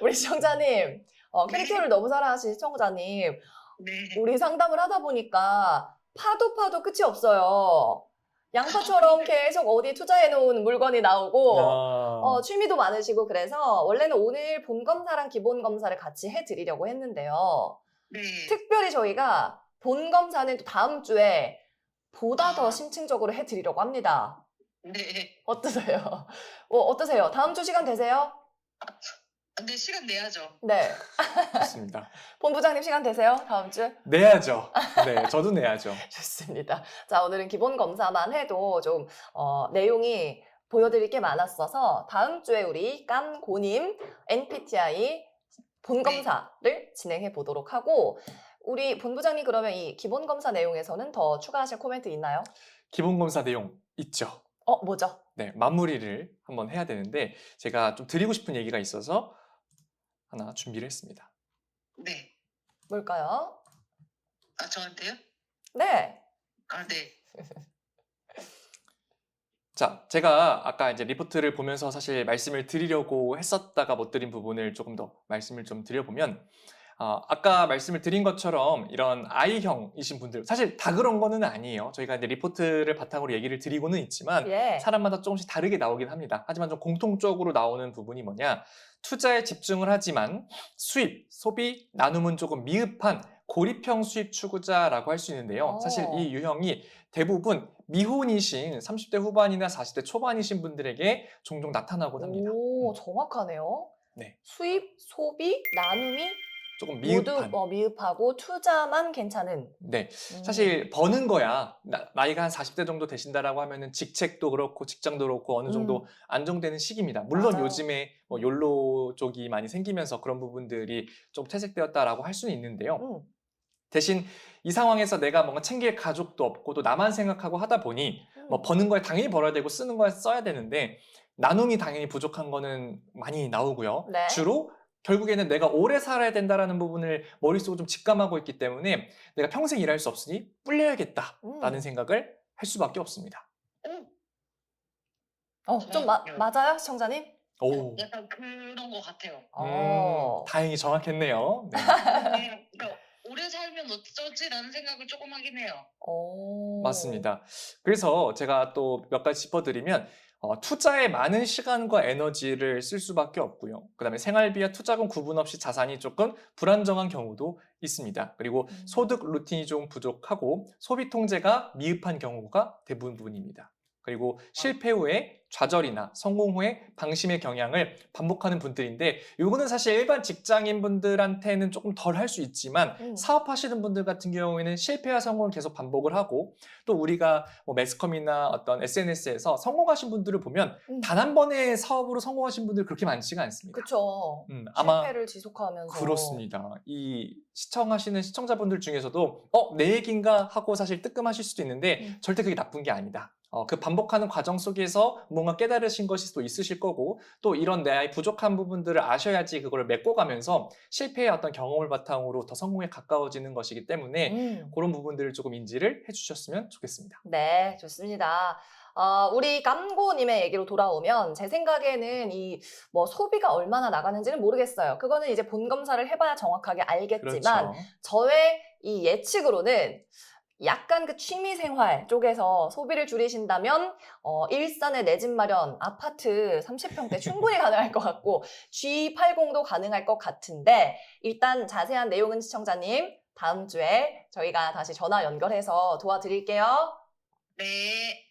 우리 시청자님. 캐릭터를 너무 사랑하시는 시청자님. 네. 우리 상담을 하다 보니까 파도 끝이 없어요. 양파처럼 계속 어디 투자해놓은 물건이 나오고 취미도 많으시고 그래서 원래는 오늘 본 검사랑 기본 검사를 같이 해드리려고 했는데요. 네. 특별히 저희가 본 검사는 또 다음 주에 보다 더 심층적으로 해드리려고 합니다. 네. 어떠세요? 어떠세요? 다음 주 시간 되세요? 근데 시간 내야죠. 네. 좋습니다. 본부장님 시간 되세요? 다음 주? 내야죠. 네, 저도 내야죠. 좋습니다. 자, 오늘은 기본 검사만 해도 좀 내용이 보여드릴 게 많았어서 다음 주에 우리 깜고님 MBTI 본 검사를 진행해 보도록 하고 우리 본부장님 그러면 이 기본 검사 내용에서는 더 추가하실 코멘트 있나요? 기본 검사 내용 있죠. 뭐죠? 네, 마무리를 한번 해야 되는데 제가 좀 드리고 싶은 얘기가 있어서 하나 준비를 했습니다. 네. 뭘까요? 저한테요? 네. 네. 자, 제가 아까 이제 리포트를 보면서 사실 말씀을 드리려고 했었다가 못 드린 부분을 조금 더 말씀을 좀 드려보면 아까 말씀을 드린 것처럼 이런 I형이신 분들 사실 다 그런 거는 아니에요. 저희가 이제 리포트를 바탕으로 얘기를 드리고는 있지만 예. 사람마다 조금씩 다르게 나오긴 합니다. 하지만 좀 공통적으로 나오는 부분이 뭐냐? 투자에 집중을 하지만 수입, 소비, 나눔은 조금 미흡한 고립형 수입 추구자라고 할 수 있는데요. 사실 이 유형이 대부분 미혼이신 30대 후반이나 40대 초반이신 분들에게 종종 나타나곤 합니다. 오, 정확하네요. 네. 수입, 소비, 나눔이 조금 미흡한. 모두 미흡하고 투자만 괜찮은. 네. 사실 버는 거야. 나이가 한 40대 정도 되신다라고 하면은 직책도 그렇고 직장도 그렇고 어느 정도 안정되는 시기입니다. 물론 맞아요. 요즘에 욜로 쪽이 많이 생기면서 그런 부분들이 좀 퇴색되었다라고 할 수는 있는데요. 대신 이 상황에서 내가 뭔가 챙길 가족도 없고 또 나만 생각하고 하다 보니 뭐 버는 거에 당연히 벌어야 되고 쓰는 거에 써야 되는데 나눔이 당연히 부족한 거는 많이 나오고요. 네. 주로 결국에는 내가 오래 살아야 된다라는 부분을 머릿속으로 좀 직감하고 있기 때문에 내가 평생 일할 수 없으니 불려야겠다라는 생각을 할 수밖에 없습니다. 좀 맞아요, 시청자님? 오. 약간 그런 것 같아요. 다행히 정확했네요. 네. 그러니까 오래 살면 어쩌지라는 생각을 조금 하긴 해요. 맞습니다. 그래서 제가 또 몇 가지 짚어드리면 투자에 많은 시간과 에너지를 쓸 수밖에 없고요. 그 다음에 생활비와 투자금 구분 없이 자산이 조금 불안정한 경우도 있습니다. 그리고 소득 루틴이 좀 부족하고 소비 통제가 미흡한 경우가 대부분입니다. 그리고 실패 후에 좌절이나 성공 후에 방심의 경향을 반복하는 분들인데 요거는 사실 일반 직장인분들한테는 조금 덜 할 수 있지만 사업하시는 분들 같은 경우에는 실패와 성공을 계속 반복을 하고 또 우리가 뭐 매스컴이나 어떤 SNS에서 성공하신 분들을 보면 단 한 번의 사업으로 성공하신 분들 그렇게 많지가 않습니다. 그렇죠. 아마 실패를 지속하면서. 그렇습니다. 이 시청하시는 시청자분들 중에서도 내 얘기인가 하고 사실 뜨끔하실 수도 있는데 절대 그게 나쁜 게 아니다. 그 반복하는 과정 속에서 뭔가 깨달으신 것이 또 있으실 거고 또 이런 내 부족한 부분들을 아셔야지 그걸 메꿔가면서 실패의 어떤 경험을 바탕으로 더 성공에 가까워지는 것이기 때문에 그런 부분들을 조금 인지를 해주셨으면 좋겠습니다. 네, 좋습니다. 우리 깜고님의 얘기로 돌아오면 제 생각에는 이 뭐 소비가 얼마나 나가는지는 모르겠어요. 그거는 이제 본 검사를 해봐야 정확하게 알겠지만 그렇죠. 저의 이 예측으로는 약간 그 취미생활 쪽에서 소비를 줄이신다면 일산에 내 집 마련, 아파트 30평대 충분히 가능할 것 같고 G80도 가능할 것 같은데 일단 자세한 내용은 시청자님 다음 주에 저희가 다시 전화 연결해서 도와드릴게요.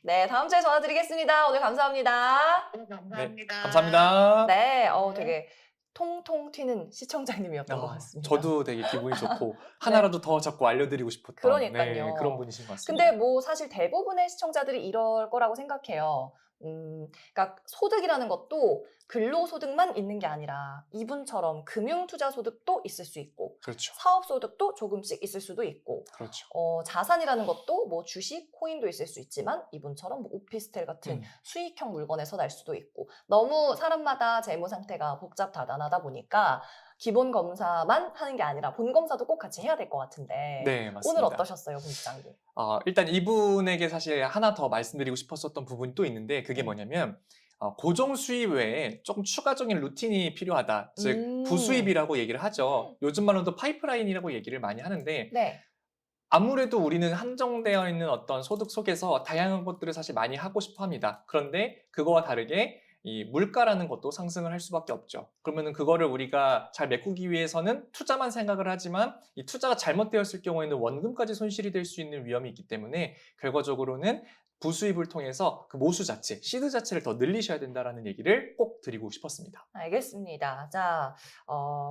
네, 다음 주에 전화 드리겠습니다. 오늘 감사합니다. 감사합니다. 네, 감사합니다. 네, 되게 통통 튀는 시청자님이었던 것 같습니다. 저도 되게 기분이 좋고 하나라도 더 자꾸 알려드리고 싶었던 그러니까요. 그런 분이신 것 같습니다. 근데 뭐 사실 대부분의 시청자들이 이럴 거라고 생각해요. 그러니까 소득이라는 것도 근로소득만 있는 게 아니라 이분처럼 금융투자소득도 있을 수 있고 그렇죠. 사업소득도 조금씩 있을 수도 있고 그렇죠. 자산이라는 것도 뭐 주식, 코인도 있을 수 있지만 이분처럼 뭐 오피스텔 같은 수익형 물건에서 날 수도 있고 너무 사람마다 재무 상태가 복잡다단하다 보니까 기본 검사만 하는 게 아니라 본 검사도 꼭 같이 해야 될 것 같은데 네, 맞습니다. 오늘 어떠셨어요, 본부장님? 일단 이분에게 사실 하나 더 말씀드리고 싶었었던 부분이 또 있는데 그게 뭐냐면 고정 수입 외에 조금 추가적인 루틴이 필요하다. 즉 부수입이라고 얘기를 하죠. 요즘 말로도 파이프라인이라고 얘기를 많이 하는데 네. 아무래도 우리는 한정되어 있는 어떤 소득 속에서 다양한 것들을 사실 많이 하고 싶어 합니다. 그런데 그거와 다르게 이 물가라는 것도 상승을 할 수밖에 없죠. 그러면은 그거를 우리가 잘 메꾸기 위해서는 투자만 생각을 하지만 이 투자가 잘못되었을 경우에는 원금까지 손실이 될 수 있는 위험이 있기 때문에 결과적으로는 부수입을 통해서 그 모수 자체, 시드 자체를 더 늘리셔야 된다는 얘기를 꼭 드리고 싶었습니다. 알겠습니다. 자,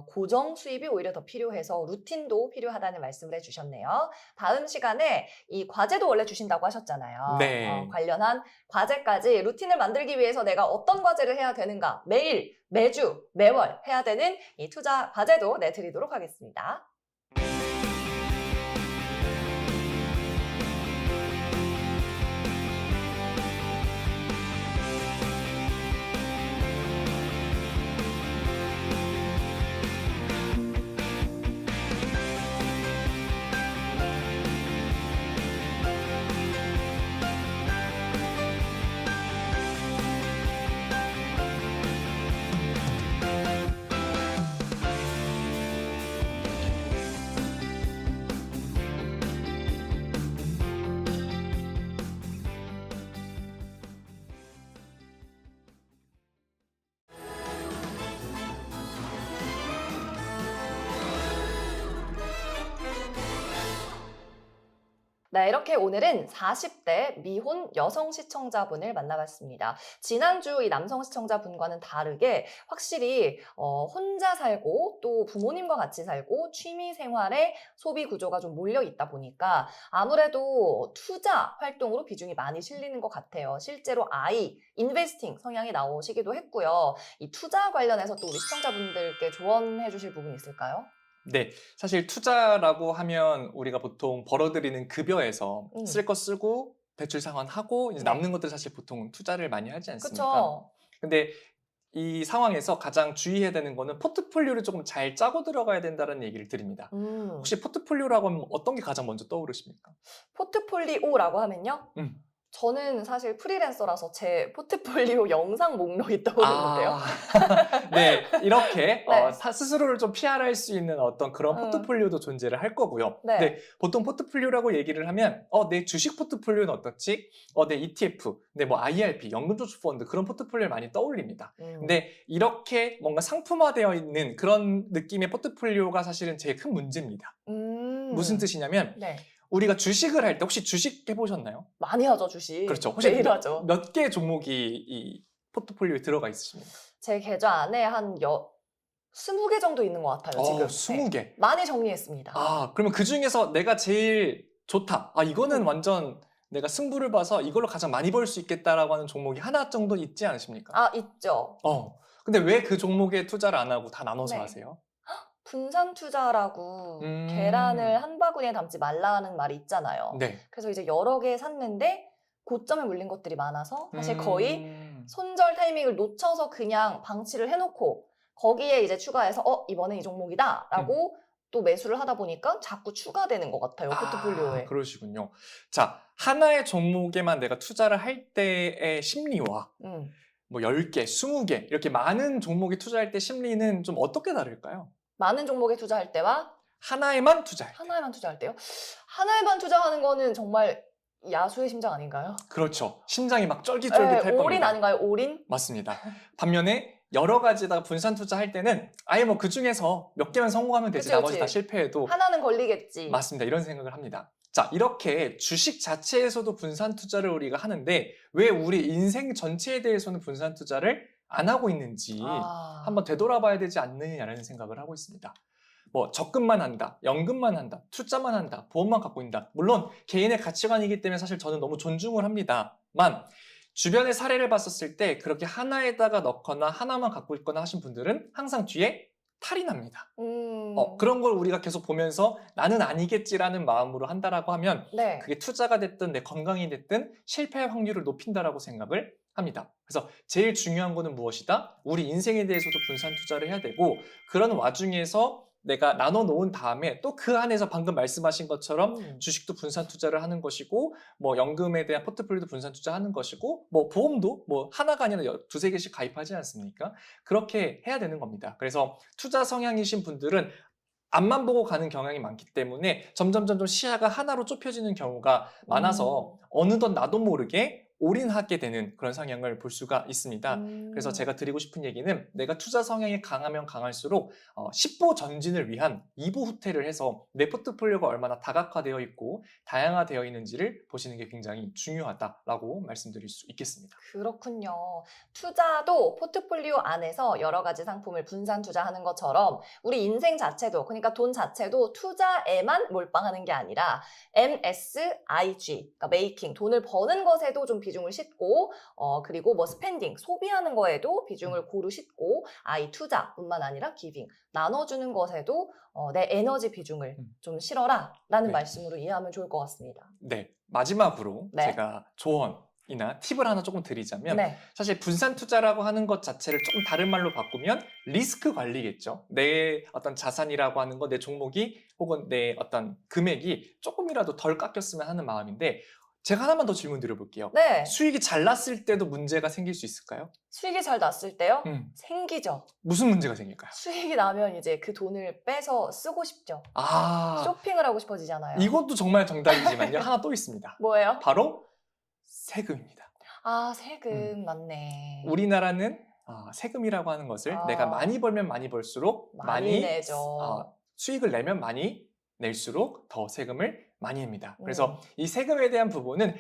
고정 수입이 오히려 더 필요해서 루틴도 필요하다는 말씀을 해주셨네요. 다음 시간에 이 과제도 원래 주신다고 하셨잖아요. 네. 관련한 과제까지 루틴을 만들기 위해서 내가 어떤 과제를 해야 되는가 매일, 매주, 매월 해야 되는 이 투자 과제도 내드리도록 하겠습니다. 네, 이렇게 오늘은 40대 미혼 여성 시청자분을 만나봤습니다. 지난주 이 남성 시청자분과는 다르게 확실히 혼자 살고 또 부모님과 같이 살고 취미 생활에 소비 구조가 좀 몰려 있다 보니까 아무래도 투자 활동으로 비중이 많이 실리는 것 같아요. 실제로 인베스팅 성향이 나오시기도 했고요. 이 투자 관련해서 또 우리 시청자분들께 조언해 주실 부분이 있을까요? 네, 사실 투자라고 하면 우리가 보통 벌어들이는 급여에서 쓸 거 쓰고 대출 상환하고 이제 남는 것들 사실 보통 투자를 많이 하지 않습니까? 그렇죠. 근데 이 상황에서 가장 주의해야 되는 거는 포트폴리오를 조금 잘 짜고 들어가야 된다는 얘기를 드립니다. 혹시 포트폴리오라고 하면 어떤 게 가장 먼저 떠오르십니까? 포트폴리오라고 하면요? 저는 사실 프리랜서라서 제 포트폴리오 영상 목록이 떠오르는데요. 네, 이렇게 네. 스스로를 좀 PR할 수 있는 어떤 그런 포트폴리오도 존재를 할 거고요. 네. 네, 보통 포트폴리오라고 얘기를 하면 내 주식 포트폴리오는 어떻지? 내 ETF, 뭐 IRP, 연금저축펀드 그런 포트폴리오를 많이 떠올립니다. 근데 이렇게 뭔가 상품화되어 있는 그런 느낌의 포트폴리오가 사실은 제일 큰 문제입니다. 무슨 뜻이냐면 네. 우리가 주식을 할 때 혹시 주식 해보셨나요? 많이 하죠, 주식. 그렇죠. 혹시 매일 하죠. 몇 개 종목이 이 포트폴리오에 들어가 있으십니까? 제 계좌 안에 한 20개 정도 있는 것 같아요, 지금. 20개. 많이 정리했습니다. 아, 그러면 그 중에서 내가 제일 좋다. 아, 이거는 완전 내가 승부를 봐서 이걸로 가장 많이 벌 수 있겠다라고 하는 종목이 하나 정도 있지 않으십니까? 아, 있죠. 근데 왜 그 종목에 투자를 안 하고 다 나눠서 네. 하세요? 분산 투자라고 계란을 한 바구니에 담지 말라는 말이 있잖아요. 네. 그래서 이제 여러 개 샀는데 고점에 물린 것들이 많아서 사실 거의 손절 타이밍을 놓쳐서 그냥 방치를 해놓고 거기에 이제 추가해서 이번에 이 종목이다라고 또 매수를 하다 보니까 자꾸 추가되는 것 같아요, 포트폴리오에. 그러시군요. 자, 하나의 종목에만 내가 투자를 할 때의 심리와 뭐 10개, 20개 이렇게 많은 종목에 투자할 때 심리는 좀 어떻게 다를까요? 많은 종목에 투자할 때와 하나에만 투자할 때. 하나에만 투자할 때요? 하나에만 투자하는 거는 정말 야수의 심장 아닌가요? 그렇죠. 심장이 막 쫄깃쫄깃할 겁니다. 올인 아닌가요? 올인? 맞습니다. 반면에 여러 가지다가 분산 투자할 때는 아예 뭐 그 중에서 몇 개만 성공하면 되지 그치, 나머지 그치. 다 실패해도 하나는 걸리겠지. 맞습니다. 이런 생각을 합니다. 자, 이렇게 주식 자체에서도 분산 투자를 우리가 하는데 왜 우리 인생 전체에 대해서는 분산 투자를 안 하고 있는지 한번 되돌아봐야 되지 않느냐라는 생각을 하고 있습니다. 뭐 적금만 한다, 연금만 한다, 투자만 한다, 보험만 갖고 있다. 물론 개인의 가치관이기 때문에 사실 저는 너무 존중을 합니다만 주변의 사례를 봤었을 때 그렇게 하나에다가 넣거나 하나만 갖고 있거나 하신 분들은 항상 뒤에 탈이 납니다. 그런 걸 우리가 계속 보면서 나는 아니겠지라는 마음으로 한다라고 하면 네. 그게 투자가 됐든 내 건강이 됐든 실패 확률을 높인다라고 생각을 합니다. 그래서 제일 중요한 거는 무엇이다? 우리 인생에 대해서도 분산 투자를 해야 되고 그런 와중에서 내가 나눠 놓은 다음에 또 그 안에서 방금 말씀하신 것처럼 주식도 분산 투자를 하는 것이고 뭐 연금에 대한 포트폴리오도 분산 투자하는 것이고 뭐 보험도 뭐 하나가 아니라 두세 개씩 가입하지 않습니까? 그렇게 해야 되는 겁니다. 그래서 투자 성향이신 분들은 앞만 보고 가는 경향이 많기 때문에 점점 시야가 하나로 좁혀지는 경우가 많아서 어느덧 나도 모르게 올인하게 되는 그런 성향을 볼 수가 있습니다. 그래서 제가 드리고 싶은 얘기는 내가 투자 성향이 강하면 강할수록 10보 전진을 위한 2보 후퇴를 해서 내 포트폴리오가 얼마나 다각화되어 있고 다양화되어 있는지를 보시는 게 굉장히 중요하다라고 말씀드릴 수 있겠습니다. 그렇군요. 투자도 포트폴리오 안에서 여러 가지 상품을 분산 투자하는 것처럼 우리 인생 자체도 그러니까 돈 자체도 투자에만 몰빵하는 게 아니라 MSIG, 그러니까 메이킹, 돈을 버는 것에도 좀 비중을 싣고 그리고 뭐 스펜딩, 소비하는 거에도 비중을 고루 싣고 이 투자뿐만 아니라 기빙, 나눠주는 것에도 내 에너지 비중을 좀 실어라 라는 말씀으로 이해하면 좋을 것 같습니다. 네, 마지막으로 제가 조언이나 팁을 하나 조금 드리자면 사실 분산 투자라고 하는 것 자체를 조금 다른 말로 바꾸면 리스크 관리겠죠. 내 어떤 자산이라고 하는 거, 내 종목이 혹은 내 어떤 금액이 조금이라도 덜 깎였으면 하는 마음인데 제가 하나만 더 질문 드려볼게요. 네. 수익이 잘 났을 때도 문제가 생길 수 있을까요? 수익이 잘 났을 때요? 생기죠. 무슨 문제가 생길까요? 수익이 나면 이제 그 돈을 빼서 쓰고 싶죠. 쇼핑을 하고 싶어지잖아요. 이것도 정말 정답이지만요. 하나 또 있습니다. 뭐예요? 바로 세금입니다. 세금 맞네. 우리나라는 세금이라고 하는 것을 내가 많이 벌면 많이 벌수록 많이 내죠. 수익을 내면 많이 낼수록 더 세금을 많이 냅니다. 그래서 이 세금에 대한 부분은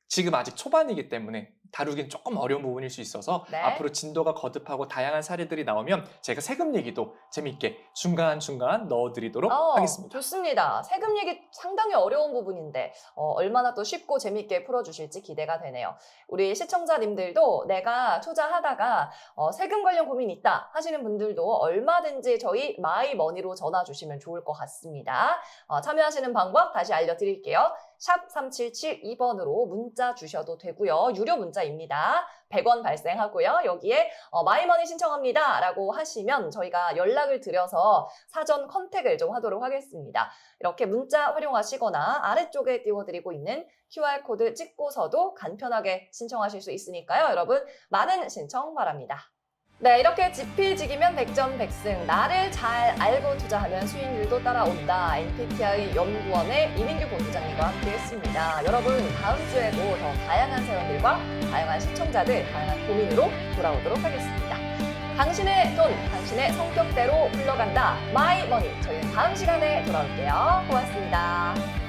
지금 아직 초반이기 때문에 다루긴 조금 어려운 부분일 수 있어서 앞으로 진도가 거듭하고 다양한 사례들이 나오면 제가 세금 얘기도 재밌게 중간중간 넣어드리도록 하겠습니다. 좋습니다. 세금 얘기 상당히 어려운 부분인데 얼마나 또 쉽고 재밌게 풀어주실지 기대가 되네요. 우리 시청자님들도 내가 투자하다가 세금 관련 고민 있다 하시는 분들도 얼마든지 저희 마이머니로 전화 주시면 좋을 것 같습니다. 참여하시는 방법 다시 알려드릴게요. 샵 3772번으로 문자 주셔도 되고요. 유료 문자입니다. 100원 발생하고요. 여기에 마이머니 신청합니다 라고 하시면 저희가 연락을 드려서 사전 컨택을 좀 하도록 하겠습니다. 이렇게 문자 활용하시거나 아래쪽에 띄워드리고 있는 QR코드 찍고서도 간편하게 신청하실 수 있으니까요. 여러분 많은 신청 바랍니다. 네, 이렇게 지필지기면 백전백승, 나를 잘 알고 투자하면 수익률도 따라온다. NPTI 연구원의 이민규 본부장님과 함께했습니다. 여러분 다음 주에도 더 다양한 사연들과 다양한 시청자들, 다양한 고민으로 돌아오도록 하겠습니다. 당신의 돈, 당신의 성격대로 흘러간다. 마이머니. 저희는 다음 시간에 돌아올게요. 고맙습니다.